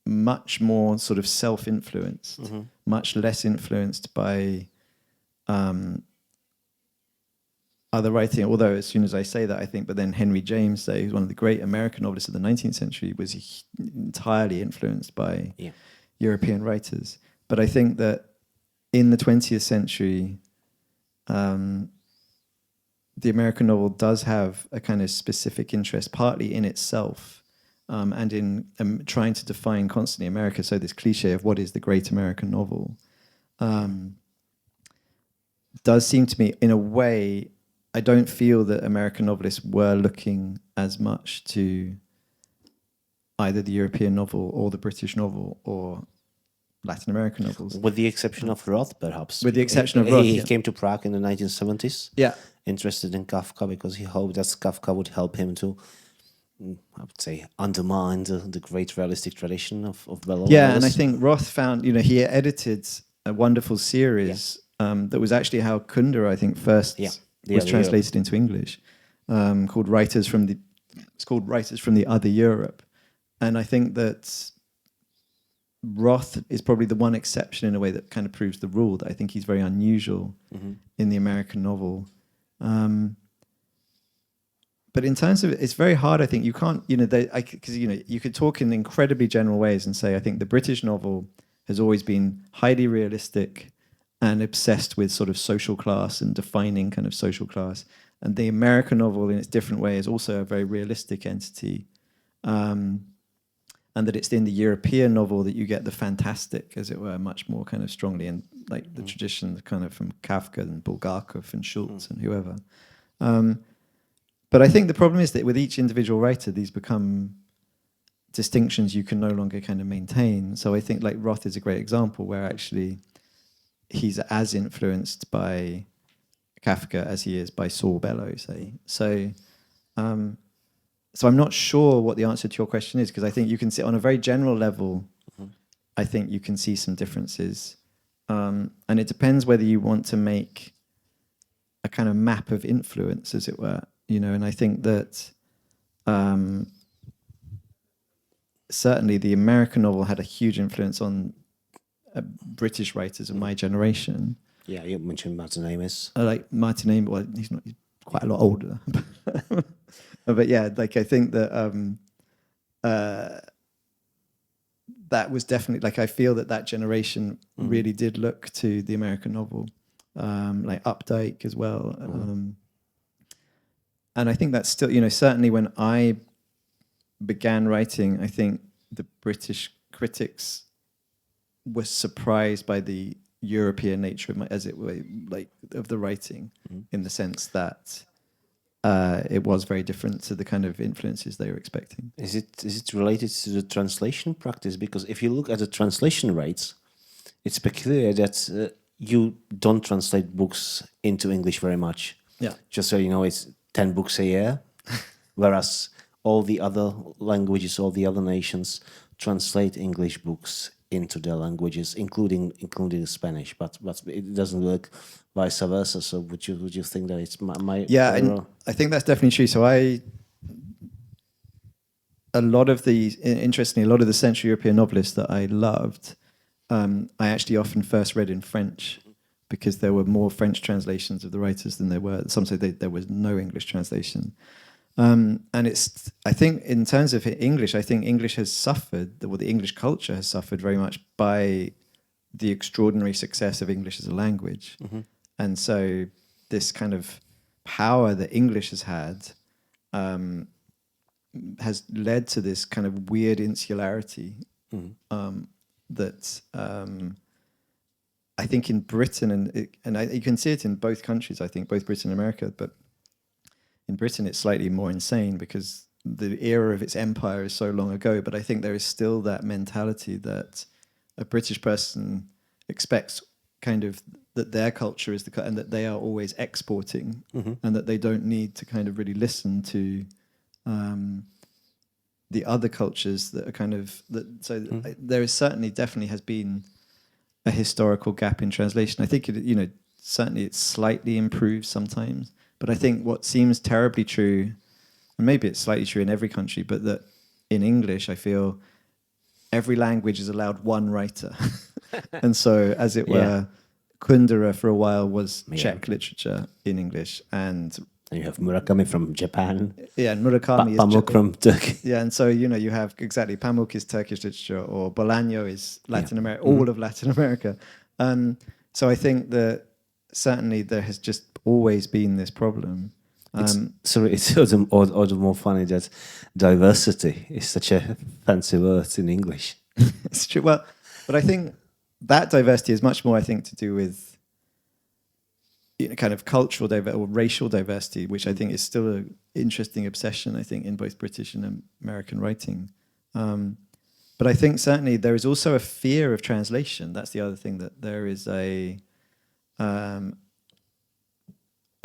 much more sort of self-influenced, much less influenced by other writing. Although as soon as I say that, I think, but then Henry James, say, who's one of the great American novelists of the 19th century, was entirely influenced by European writers. But I think that in the 20th century, the American novel does have a kind of specific interest, partly in itself, and in trying to define constantly America. So this cliche of what is the great American novel does seem to me, in a way, I don't feel that American novelists were looking as much to either the European novel or the British novel or Latin American novels. With the exception of Roth, perhaps. With the exception of Roth, He came to Prague in the 1970s. Yeah. Interested in Kafka because he hoped that Kafka would help him to, I would say, undermine the great realistic tradition of Bellow. Yeah, and I think Roth found, he edited a wonderful series that was actually how Kunderovi, I think, first was translated into English, called Writers from the Other Europe. And I think that Roth is probably the one exception in a way that kind of proves the rule, that I think he's very unusual in the American novel. But in terms of, it's very hard, I think. You can't, because, you could talk in incredibly general ways and say, I think the British novel has always been highly realistic and obsessed with sort of social class and defining kind of social class. And the American novel, in its different way, is also a very realistic entity. And that it's in the European novel that you get the fantastic, as it were, much more kind of strongly, and like the tradition kind of from Kafka and Bulgakov and Schultz and whoever. But I think the problem is that with each individual writer, these become distinctions you can no longer kind of maintain. So I think like Roth is a great example where actually he's as influenced by Kafka as he is by Saul Bellow, say. So I'm not sure what the answer to your question is, because I think you can see on a very general level, I think you can see some differences. And it depends whether you want to make a kind of map of influence, as it were, and I think that certainly the American novel had a huge influence on British writers of my generation. Yeah, you mentioned Martin Amis. Like Martin Amis, well, he's quite a lot older. But yeah, like I think that that was definitely, like I feel that generation really did look to the American novel, like Updike as well. And I think that's still, certainly when I began writing, I think the British critics were surprised by the European nature of as it were, like of the writing, in the sense that it was very different to the kind of influences they were expecting. Is it related to the translation practice? Because if you look at the translation rates, it's peculiar that you don't translate books into English very much. Yeah. Just so you know, it's 10 books a year, whereas all the other languages, all the other nations translate English books into their languages, including Spanish. But it doesn't work vice versa. So would you think that it's my yeah, and I think that's definitely true. So interestingly, a lot of the Central European novelists that I loved, I actually often first read in French, because there were more French translations of the writers than there were. Some say there was no English translation. And I think in terms of English, I think English has suffered, the English culture has suffered very much by the extraordinary success of English as a language. And so this kind of power that English has had has led to this kind of weird insularity that I think in Britain, you can see it in both countries, I think, both Britain and America, but in Britain it's slightly more insane because the era of its empire is so long ago, but I think there is still that mentality that a British person expects kind of that their culture is and that they are always exporting, and that they don't need to kind of really listen to the other cultures that are kind of that. So there is definitely has been a historical gap in translation. I think certainly it's slightly improved sometimes, but I think what seems terribly true, and maybe it's slightly true in every country, but that in English I feel every language is allowed one writer. And so, as it were, Kunderovi for a while was Czech literature in English, and you have Murakami from Japan. Yeah, and Murakami Pamuk from Turkey. Yeah, and so you have exactly Pamuk is Turkish literature, or Bolaño is Latin America, all of Latin America. So I think that certainly there has just always been this problem. It's all the more funny that diversity is such a fancy word in English. It's true. Well, but I think that diversity is much more, I think, to do with kind of cultural diversity or racial diversity, which I think is still an interesting obsession, I think, in both British and American writing. But I think certainly there is also a fear of translation. That's the other thing, that there is a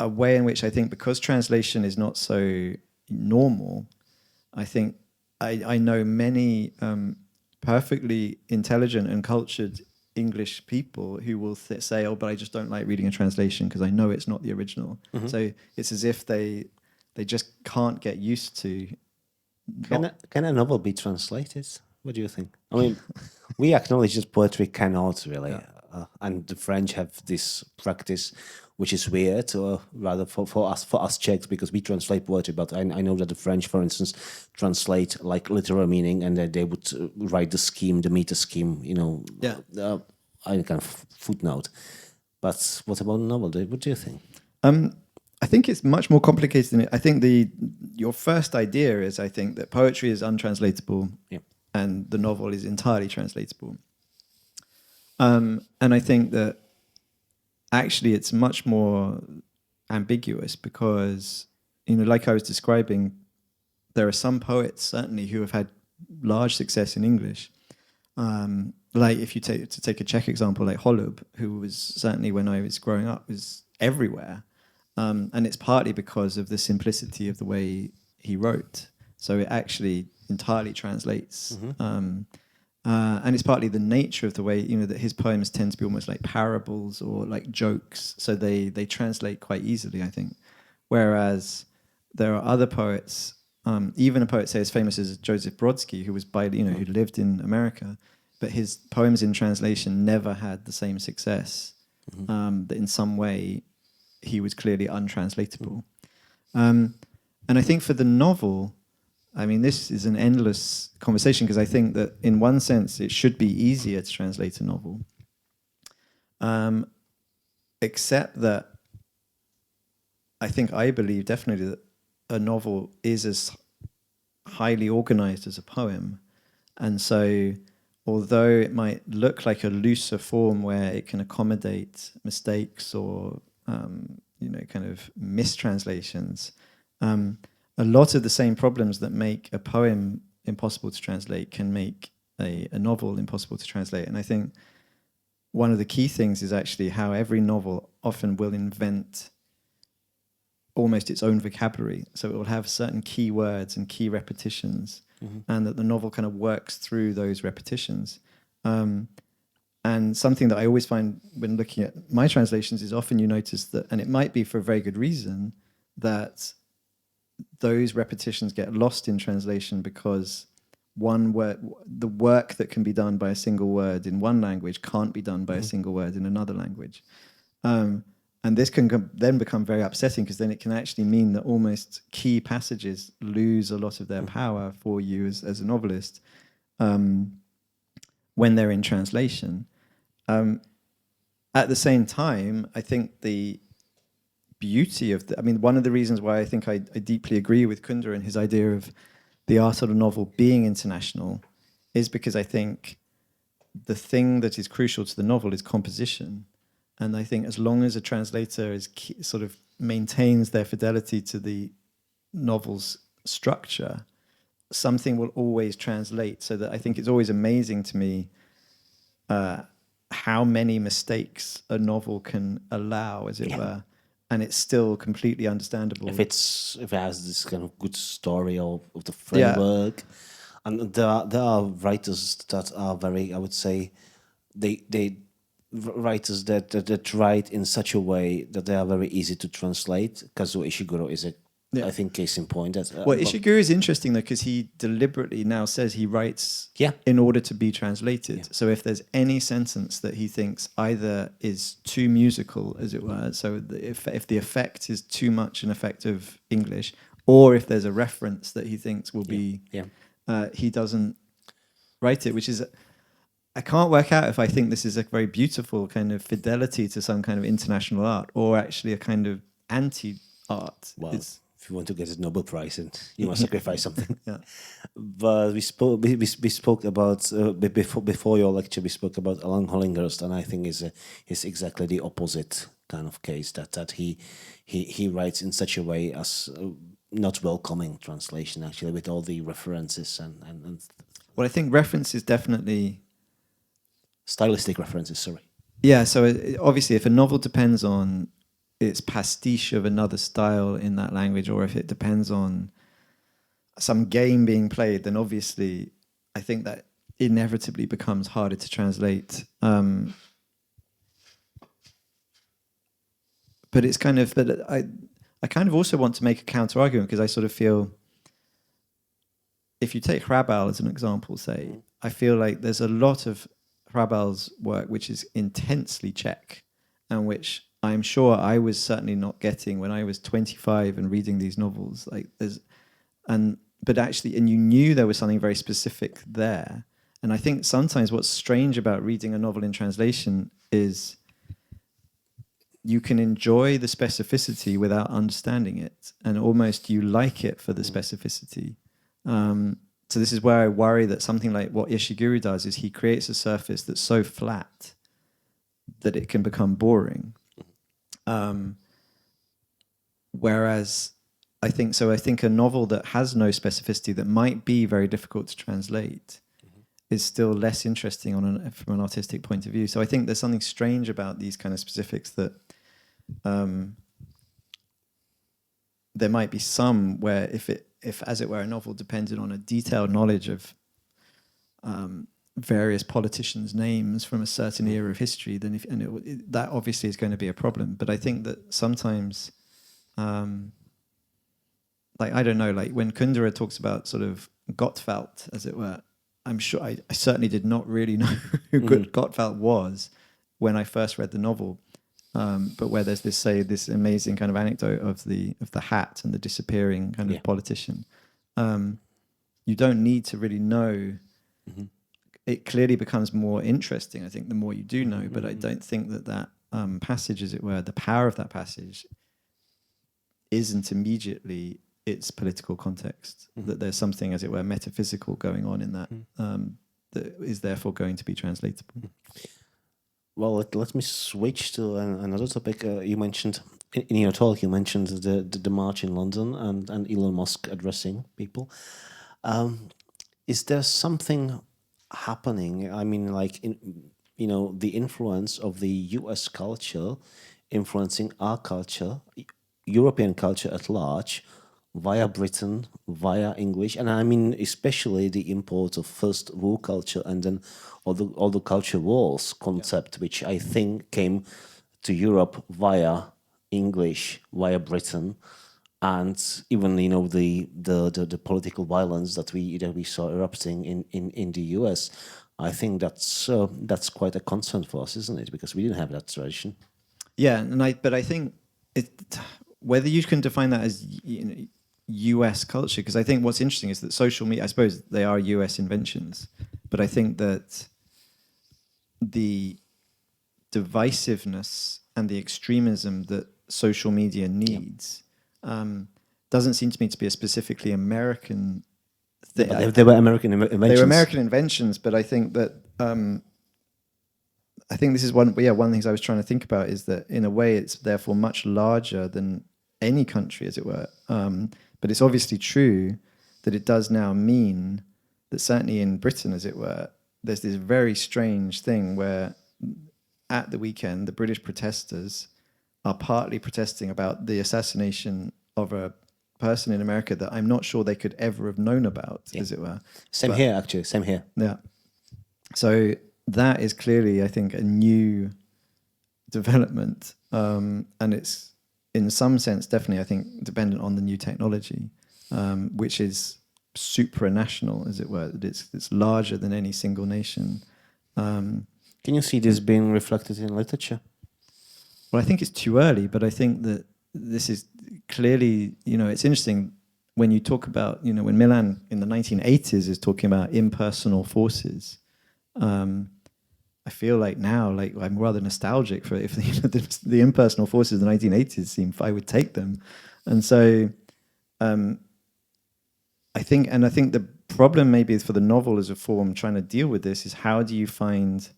way in which I think, because translation is not so normal, I think I know many perfectly intelligent and cultured English people who will say, "Oh, but I just don't like reading a translation because I know it's not the original." So it's as if they just can't get used to. Can a novel be translated? What do you think? I mean, we acknowledge that poetry cannot really, and the French have this practice, which is weird, or rather for us Czechs, because we translate poetry. But I know that the French, for instance, translate like literal meaning, and that they would write the scheme, the meter scheme, kind of footnote. But what about a novel? What do you think? I think it's much more complicated than it. I think your first idea is, I think, that poetry is untranslatable, and the novel is entirely translatable. And I think that actually it's much more ambiguous, because, like I was describing, there are some poets certainly who have had large success in English. Like if you take a Czech example, like Holub, who was certainly, when I was growing up, was everywhere. And it's partly because of the simplicity of the way he wrote. So it actually entirely translates. And it's partly the nature of the way, that his poems tend to be almost like parables or like jokes. So they translate quite easily, I think. Whereas there are other poets, even a poet, say, as famous as Joseph Brodsky, who was who lived in America, but his poems in translation never had the same success. That in some way he was clearly untranslatable. And I think for the novel, I mean, this is an endless conversation, because I think that in one sense it should be easier to translate a novel, except that I believe definitely that a novel is as highly organized as a poem. And so although it might look like a looser form where it can accommodate mistakes or kind of mistranslations, a lot of the same problems that make a poem impossible to translate can make a novel impossible to translate. And I think one of the key things is actually how every novel often will invent almost its own vocabulary. So it will have certain key words and key repetitions, and that the novel kind of works through those repetitions. And something that I always find when looking at my translations is often you notice that, and it might be for a very good reason, that those repetitions get lost in translation because one word, the work that can be done by a single word in one language can't be done by a single word in another language. And this can then become very upsetting because then it can actually mean that almost key passages lose a lot of their power for you as a novelist when they're in translation. At the same time, I think the beauty of one of the reasons why I think I deeply agree with Kundery and his idea of the art of the novel being international is because I think the thing that is crucial to the novel is composition. And I think as long as a translator sort of maintains their fidelity to the novel's structure, something will always translate. So that I think it's always amazing to me how many mistakes a novel can allow, as it were, and it's still completely understandable. If it has this kind of good story of the framework, and there are writers that are very, I would say, writers that write in such a way that they are very easy to translate. Kazuo Ishiguro is I think, case in point. Ishiguro is interesting though because he deliberately now says he writes in order to be translated. Yeah. So if there's any sentence that he thinks either is too musical, as it were, so if the effect is too much an effect of English, or if there's a reference that he thinks will be, he doesn't write it, which is... I can't work out if I think this is a very beautiful kind of fidelity to some kind of international art or actually a kind of anti-art. Well, if you want to get a Nobel Prize, and you must sacrifice something. But we spoke about before your lecture. We spoke about Alan Hollinghurst, and I think is exactly the opposite kind of case. That he writes in such a way as not welcoming translation, actually, with all the references and. Well, I think reference is definitely. Stylistic references, sorry. Yeah, so obviously if a novel depends on its pastiche of another style in that language, or if it depends on some game being played, then obviously I think that inevitably becomes harder to translate. But it's kind of, but I kind of also want to make a counter argument because I sort of feel, if you take Hrabal as an example, say, I feel like there's a lot of Hrabal's work which is intensely Czech and which I'm sure I was certainly not getting when I was 25 and reading these novels. But you knew there was something very specific there. And I think sometimes what's strange about reading a novel in translation is you can enjoy the specificity without understanding it, and almost you like it for the specificity. So this is where I worry that something like what Ishiguro does is he creates a surface that's so flat that it can become boring. Whereas I think a novel that has no specificity, that might be very difficult to translate, is still less interesting from an artistic point of view. So I think there's something strange about these kind of specifics that there might be some where if as it were a novel depended on a detailed knowledge of various politicians' names from a certain era of history, then that obviously is going to be a problem. But I think that sometimes, I don't know, like when Kundery talks about sort of Gottwald, as it were, I'm sure I certainly did not really know who Gottwald was when I first read the novel. But where there's this amazing kind of anecdote of the hat and the disappearing kind of politician, you don't need to really know. It clearly becomes more interesting, I think, the more you do know. But I don't think that passage, as it were, the power of that passage isn't immediately its political context. That there's something, as it were, metaphysical going on in that. that is therefore going to be translatable. Well, let me switch to another topic. You mentioned in your talk, you mentioned the march in London and Elon Musk addressing people. Is there something happening? I mean, like the influence of the U.S. culture influencing our culture, European culture at large, via Britain, via English, and I mean especially the import of first war culture and then all the culture wars concept, which I think came to Europe via English, via Britain, and even the political violence that we saw erupting in the US. I think that's quite a concern for us, isn't it? Because we didn't have that tradition. Yeah, but I think whether you can define that as US culture, because I think what's interesting is that social media, I suppose they are US inventions, but I think that the divisiveness and the extremism that social media needs doesn't seem to me to be a specifically American thing. They were American inventions. They were American inventions, but I think that I think this is one of the things I was trying to think about is that in a way it's therefore much larger than any country, as it were. But it's obviously true that it does now mean that certainly in Britain, as it were, there's this very strange thing where at the weekend, the British protesters are partly protesting about the assassination of a person in America that I'm not sure they could ever have known about, as it were. Same here, actually. Same here. Yeah. So that is clearly, I think, a new development. And it's, in some sense, definitely, I think, dependent on the new technology, which is supranational, as it were. It's larger than any single nation. Can you see this being reflected in literature? Well, I think it's too early, but I think that this is clearly, it's interesting when you talk about, when Milan in the 1980s is talking about impersonal forces. I feel like now, I'm rather nostalgic for if the impersonal forces of the 1980s I would take them. And so I think the problem maybe for the novel as a form trying to deal with this is how do you find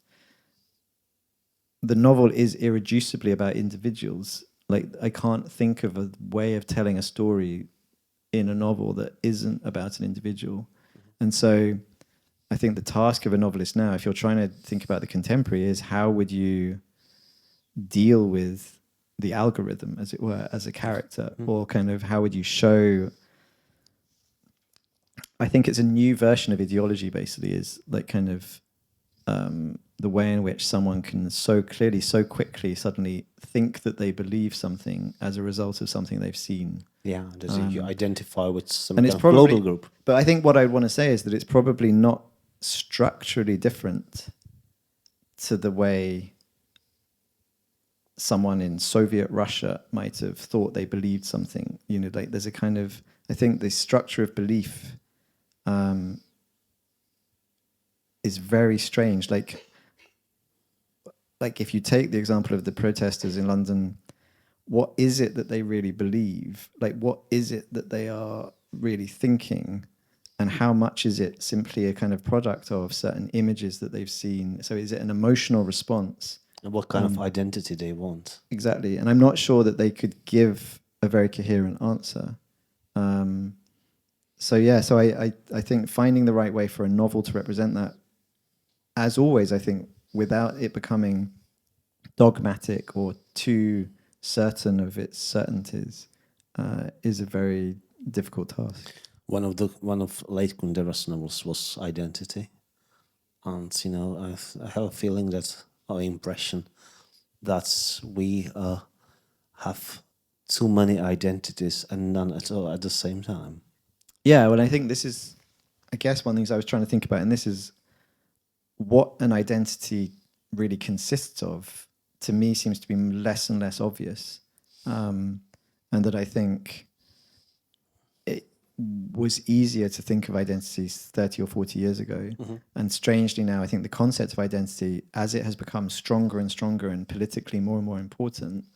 the novel is irreducibly about individuals. Like I can't think of a way of telling a story in a novel that isn't about an individual. And so I think the task of a novelist now, if you're trying to think about the contemporary, is how would you deal with the algorithm, as it were, as a character, or kind of how would you show... I think it's a new version of ideology, basically, is like kind of the way in which someone can so clearly, so quickly suddenly think that they believe something as a result of something they've seen. Yeah, you identify with some and kind it's of probably, global group. But I think what I want to say is that it's probably not structurally different to the way someone in Soviet Russia might have thought they believed something. Like there's a kind of, I think the structure of belief is very strange. Like if you take the example of the protesters in London, what is it that they really believe? Like what is it that they are really thinking? And how much is it simply a kind of product of certain images that they've seen? So is it an emotional response? And what kind of identity they want. Exactly. And I'm not sure that they could give a very coherent answer. So I think finding the right way for a novel to represent that, as always, I think, without it becoming dogmatic or too certain of its certainties, is a very difficult task. One of late Kunderovi's novels was Identity, and I have a feeling that our impression that we have too many identities and none at all at the same time. Yeah, well, I think this is, I guess, one of the things I was trying to think about, and this is what an identity really consists of, to me, seems to be less and less obvious. And that I think it was easier to think of identities 30 or 40 years ago. Mm-hmm. And strangely now, I think the concept of identity, as it has become stronger and stronger and politically more and more important,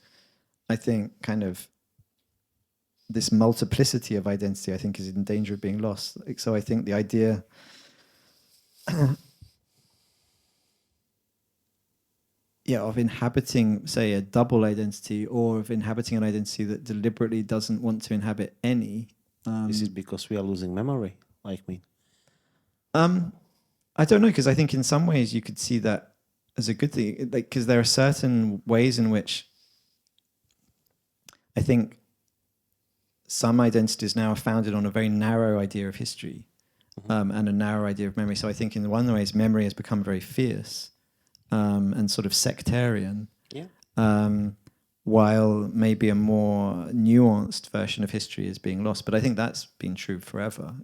I think kind of this multiplicity of identity, I think, is in danger of being lost. So I think the idea of inhabiting, say, a double identity, or of inhabiting an identity that deliberately doesn't want to inhabit any. This is because we are losing memory, like me. I don't know, because I think in some ways you could see that as a good thing, like, because there are certain ways in which I think some identities now are founded on a very narrow idea of history, and a narrow idea of memory. So I think in one way, memory has become very fierce and sort of sectarian, while maybe a more nuanced version of history is being lost. But I think that's been true forever.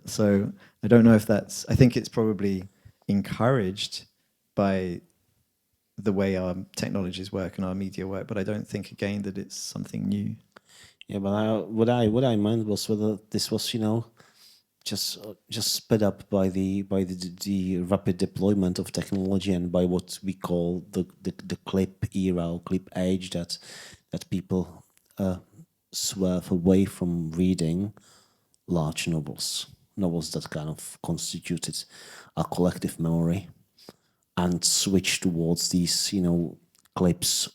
So I don't know if that's. I think it's probably encouraged by the way our technologies work and our media work, but I don't think again that it's something new. Yeah, but what I meant was whether this was, just sped up by the rapid deployment of technology and by what we call the clip era or clip age, that people swerve away from reading large novels that kind of constituted our collective memory, and switch towards these clips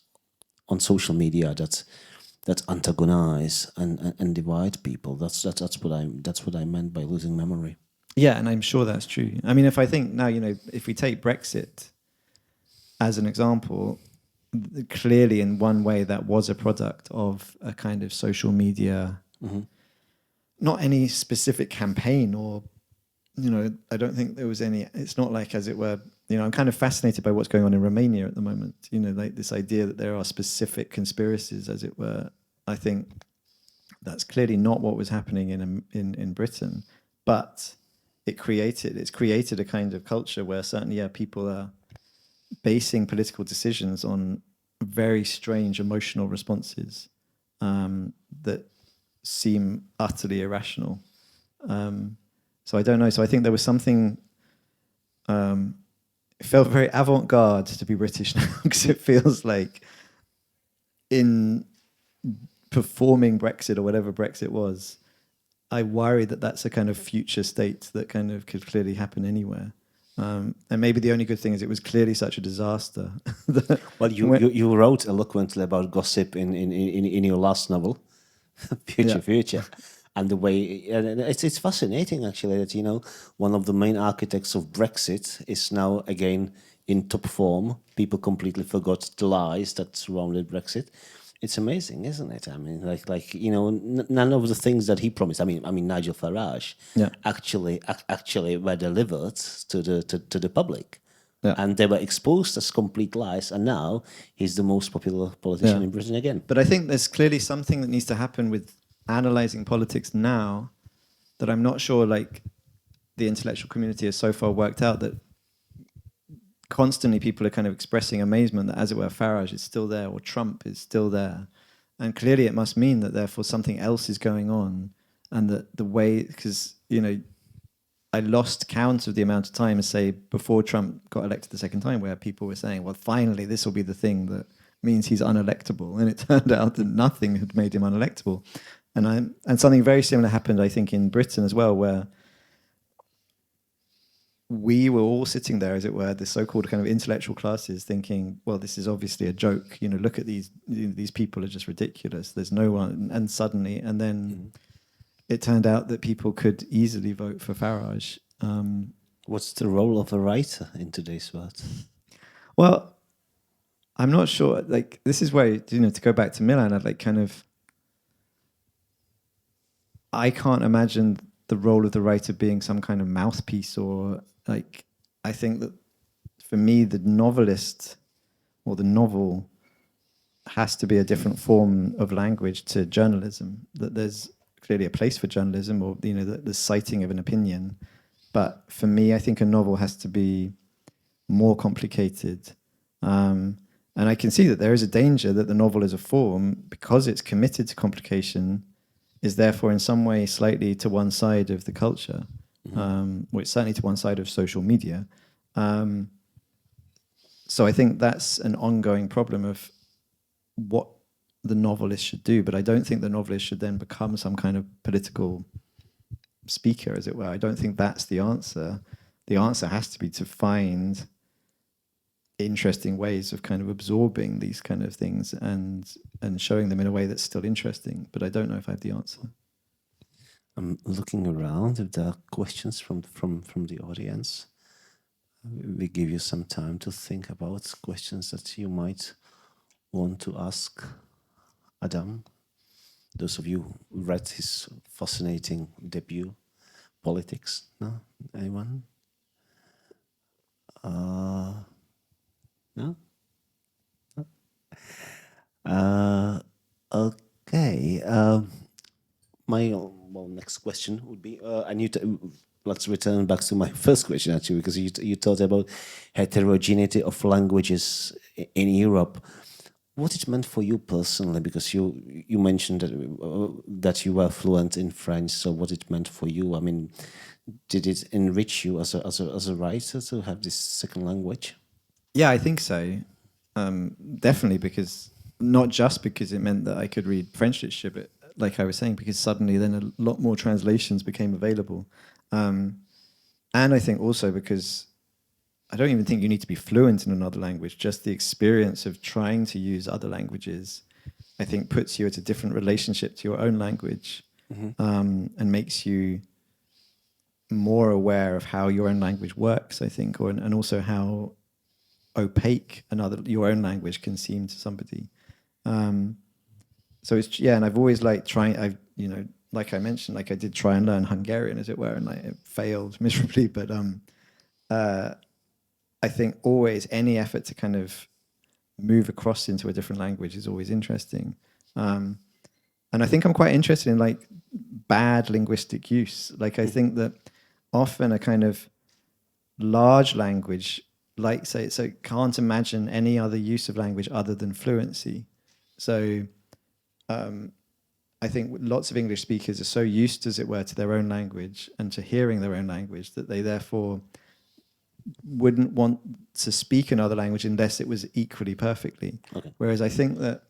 on social media that antagonize and divide people. That's what I meant by losing memory. Yeah, and I'm sure that's true. I mean, if I think now, if we take Brexit as an example, clearly in one way that was a product of a kind of social media, not any specific campaign or, I don't think there was any, it's not like, as it were, I'm kind of fascinated by what's going on in Romania at the moment. Like this idea that there are specific conspiracies, as it were. I think that's clearly not what was happening in Britain, but it's created a kind of culture where certainly, people are basing political decisions on very strange emotional responses that seem utterly irrational. So I don't know. So I think there was something. It felt very avant-garde to be British now, because it feels like in performing Brexit or whatever Brexit was, I worry that that's a kind of future state that kind of could clearly happen anywhere. And maybe the only good thing is it was clearly such a disaster. Well, you wrote eloquently about gossip in your last novel, Future. And the way it's fascinating actually that one of the main architects of Brexit is now again in top form. People completely forgot the lies that surrounded Brexit. It's amazing, isn't it? I mean, none of the things that he promised. I mean, Nigel Farage actually were delivered to the public, and they were exposed as complete lies. And now he's the most popular politician in Britain again. But I think there's clearly something that needs to happen with analyzing politics now that I'm not sure the intellectual community has so far worked out, that constantly people are kind of expressing amazement that, as it were, Farage is still there or Trump is still there. And clearly it must mean that therefore something else is going on, and that the way, because, I lost count of the amount of time, say, before Trump got elected the second time, where people were saying, well, finally, this will be the thing that means he's unelectable. And it turned out that nothing had made him unelectable. And something very similar happened, I think, in Britain as well, where we were all sitting there, as it were, the so-called kind of intellectual classes, thinking, well, this is obviously a joke. Look at these people are just ridiculous. There's no one. And suddenly, and then it turned out that people could easily vote for Farage. What's the role of a writer in today's world? Well, I'm not sure. This is where, to go back to Milana, I can't imagine the role of the writer being some kind of mouthpiece, or I think that for me, the novelist or the novel has to be a different form of language to journalism. That there's clearly a place for journalism, or the citing of an opinion. But for me, I think a novel has to be more complicated. And I can see that there is a danger that the novel as a form, because it's committed to complication, is therefore in some way slightly to one side of the culture, or it's certainly to one side of social media. So I think that's an ongoing problem of what the novelist should do, but I don't think the novelist should then become some kind of political speaker, as it were. I don't think that's the answer. The answer has to be to find interesting ways of kind of absorbing these kind of things and showing them in a way that's still interesting. But I don't know if I have the answer. I'm looking around if there are questions from the audience. We give you some time to think about questions that you might want to ask Adam. Those of you who read his fascinating debut, Politics. No? Anyone? No? Okay. My next question would be, let's return back to my first question, actually, because you talked about heterogeneity of languages in Europe. What it meant for you personally, because you mentioned that you were fluent in French, so what it meant for you? I mean, did it enrich you as a writer to have this second language? Yeah, I think so. Definitely, because not just because it meant that I could read French literature, but like I was saying, because suddenly then a lot more translations became available. And I think also because I don't even think you need to be fluent in another language. Just the experience of trying to use other languages, I think, puts you at a different relationship to your own language, and makes you more aware of how your own language works, I think, and also how opaque your own language can seem to somebody. So it's, and I've always like like I mentioned, like I did try and learn Hungarian, as it were, and it failed miserably. But I think always any effort to kind of move across into a different language is always interesting. And I think I'm quite interested in like bad linguistic use. Like I think that often a kind of large language, like say, so can't imagine any other use of language other than fluency. So I think lots of English speakers are so used, as it were, to their own language and to hearing their own language that they therefore wouldn't want to speak another language unless it was equally perfectly. Okay. Whereas I think that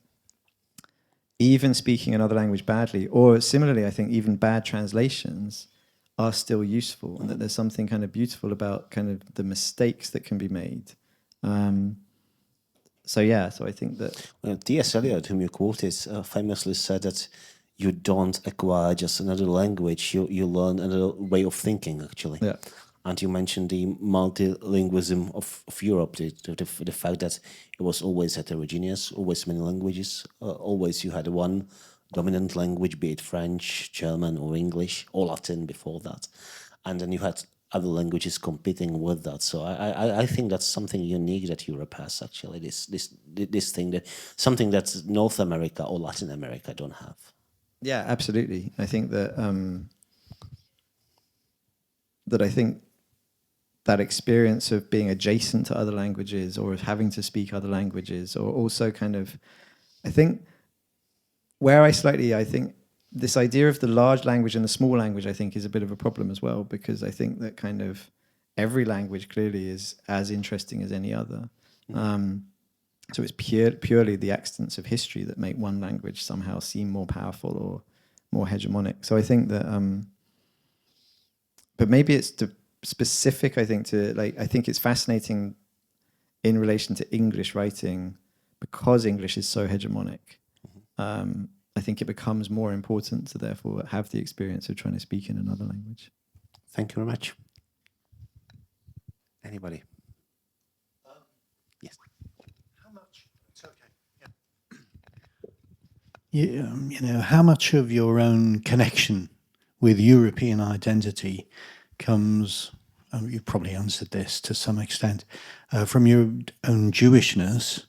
even speaking another language badly, or similarly, I think even bad translations are still useful, and that there's something kind of beautiful about kind of the mistakes that can be made. So I think that... Well, T.S. Eliot, whom you quoted, famously said that you don't acquire just another language, you learn another way of thinking, actually. Yeah. And you mentioned the multilingualism of Europe, the fact that it was always heterogeneous, always many languages, always you had one dominant language, be it French, German, or English, or Latin before that. And then you had other languages competing with that. So I think that's something unique that Europe has, actually, this thing, that something that North America or Latin America don't have. Yeah, absolutely. I think that I think that experience of being adjacent to other languages, or of having to speak other languages, or also kind of, I think I think this idea of the large language and the small language, I think, is a bit of a problem as well, because I think that kind of every language clearly is as interesting as any other. So it's purely the accidents of history that make one language somehow seem more powerful or more hegemonic. So I think that, but maybe it's specific, I think, I think it's fascinating in relation to English writing, because English is so hegemonic. I think it becomes more important to therefore have the experience of trying to speak in another language. Thank you very much. Anybody? Yes. How much? It's okay. Yeah. You know, how much of your own connection with European identity comes, you probably answered this to some extent, from your own Jewishness,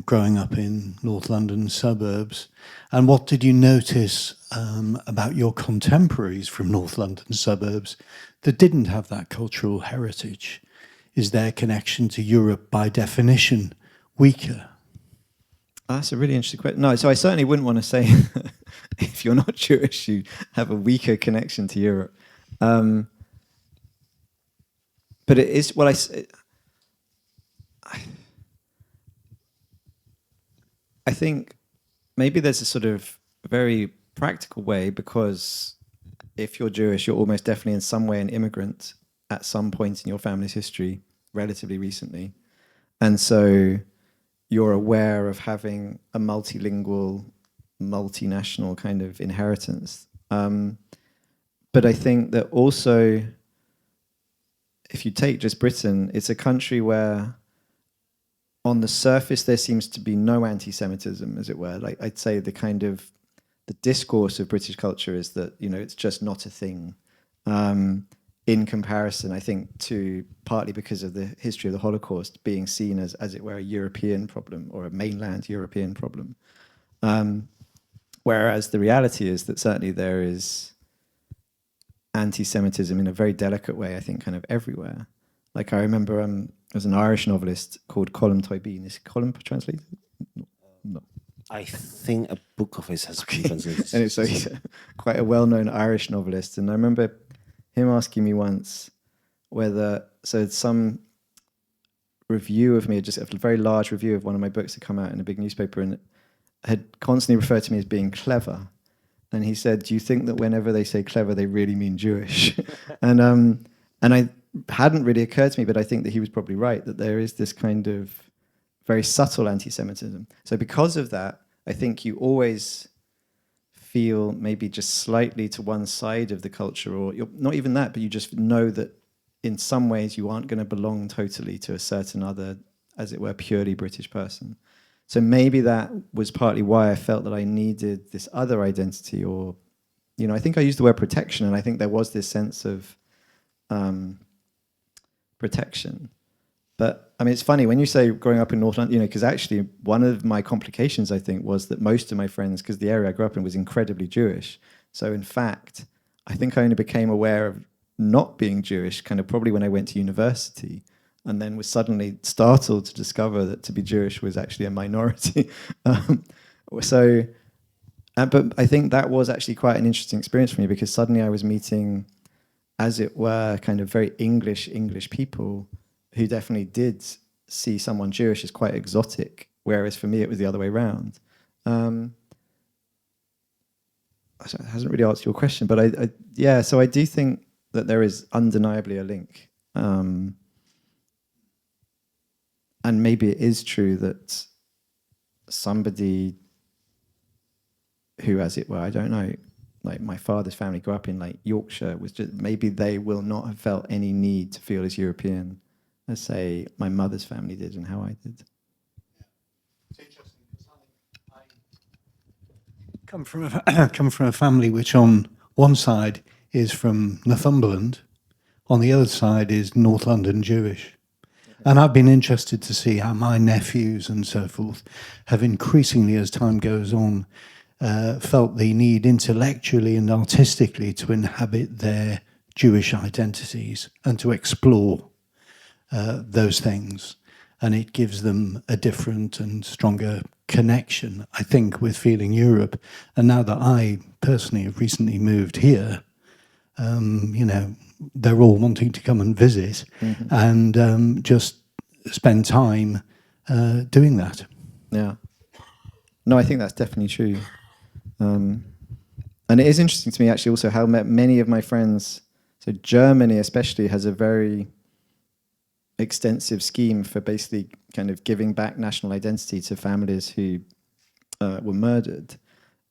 growing up in North London suburbs, and what did you notice about your contemporaries from North London suburbs that didn't have that cultural heritage? Is their connection to Europe by definition weaker? That's a really interesting question. No, so I certainly wouldn't want to say if you're not Jewish, you have a weaker connection to Europe. But it is, well, I think maybe there's a sort of very practical way, because if you're Jewish, you're almost definitely in some way an immigrant at some point in your family's history, relatively recently. And so you're aware of having a multilingual, multinational kind of inheritance. But I think that also, if you take just Britain, it's a country where on the surface there seems to be no anti-Semitism, as it were. Like I'd say the discourse of British culture is that, you know, it's just not a thing. In comparison, I think, to partly because of the history of the Holocaust being seen as it were, a European problem or a mainland European problem. Whereas the reality is that certainly there is anti-Semitism in a very delicate way, I think, kind of everywhere. Like I remember there was an Irish novelist called Colm Tóibín. Is Colm translated? No. I think a book of his has been translated. And so he's quite a well-known Irish novelist. And I remember him asking me once whether, so some review of me, just a very large review of one of my books had come out in a big newspaper and had constantly referred to me as being clever. And he said, do you think that whenever they say clever, they really mean Jewish? And I hadn't really occurred to me, but I think that he was probably right, that there is this kind of very subtle anti-Semitism. So because of that, I think you always feel maybe just slightly to one side of the culture, or you're not even that, but you just know that in some ways you aren't going to belong totally to a certain other, as it were, purely British person. So maybe that was partly why I felt that I needed this other identity, or, you know, I think I used the word protection, and I think there was this sense of protection. But I mean, it's funny when you say growing up in North London, you know, because actually one of my complications, I think, was that most of my friends, because the area I grew up in was incredibly Jewish. So in fact, I think I only became aware of not being Jewish kind of probably when I went to university, and then was suddenly startled to discover that to be Jewish was actually a minority. But I think that was actually quite an interesting experience for me, because suddenly I was meeting, as it were, kind of very English people who definitely did see someone Jewish as quite exotic, whereas for me it was the other way around. It hasn't really answered your question, but so I do think that there is undeniably a link. And maybe it is true that somebody who, as it were, I don't know, like my father's family grew up in like Yorkshire, was just, maybe they will not have felt any need to feel as European as, say, my mother's family did and how I did. It's interesting because I come from a family which on one side is from Northumberland, on the other side is North London Jewish. And I've been interested to see how my nephews and so forth have increasingly, as time goes on, felt the need intellectually and artistically to inhabit their Jewish identities and to explore those things. And it gives them a different and stronger connection, I think, with feeling Europe. And now that I personally have recently moved here, you know, they're all wanting to come and visit and just spend time doing that. Yeah. No, I think that's definitely true. And it is interesting to me, actually, also how many of my friends, so Germany especially, has a very extensive scheme for basically kind of giving back national identity to families who were murdered.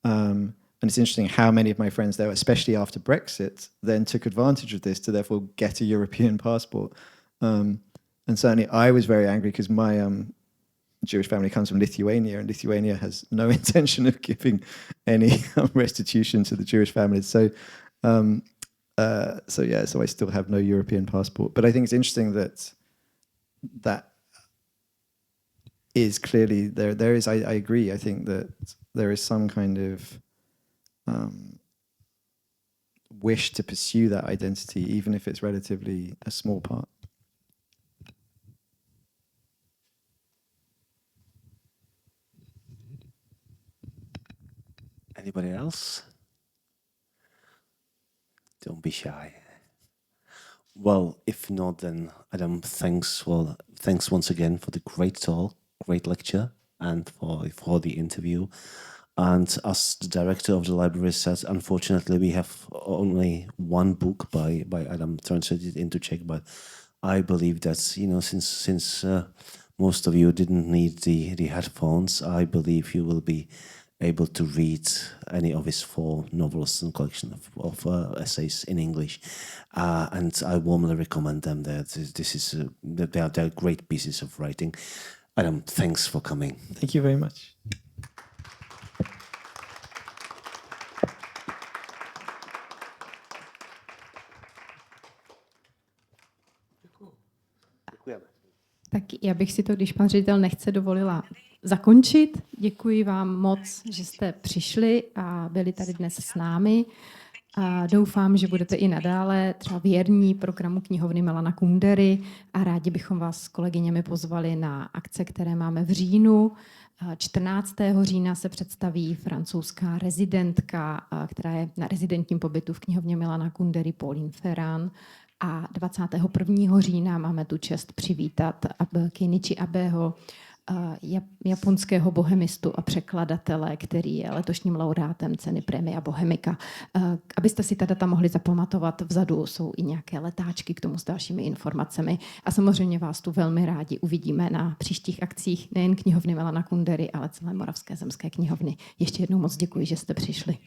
And it's interesting how many of my friends there, especially after Brexit, then took advantage of this to therefore get a European passport. And certainly I was very angry because my Jewish family comes from Lithuania, and Lithuania has no intention of giving any restitution to the Jewish families. So I still have no European passport. But I think it's interesting that is clearly there. There is, I agree. I think that there is some kind of wish to pursue that identity, even if it's relatively a small part. Anybody else? Don't be shy. Well, if not, then Adam, thanks once again for the great talk, great lecture, and for the interview. And as the director of the library says, unfortunately, we have only one book by Adam translated into Czech. But I believe that, you know, since most of you didn't need the headphones, I believe you will be able to read any of his 4 novels and collection of essays in English, and I warmly recommend them. They are great pieces of writing. Adam, thanks for coming. Thank you very much. Tak já bych si to, když pan ředitel nechce, dovolila zakončit. Děkuji vám moc, že jste přišli a byli tady dnes s námi. A doufám, že budete i nadále třeba věrní programu knihovny Milana Kundery a rádi bychom vás s kolegyněmi pozvali na akce, které máme v říjnu. 14. října se představí francouzská rezidentka, která je na rezidentním pobytu v knihovně Milana Kundery, Pauline Ferran. A 21. října máme tu čest přivítat Kenichi Abeho, japonského bohemistu a překladatele, který je letošním laureátem ceny Prémia Bohemika. Abyste si ta data mohli zapamatovat, vzadu jsou i nějaké letáčky k tomu s dalšími informacemi. A samozřejmě vás tu velmi rádi uvidíme na příštích akcích nejen knihovny Milana Kundery, ale celé Moravské zemské knihovny. Ještě jednou moc děkuji, že jste přišli.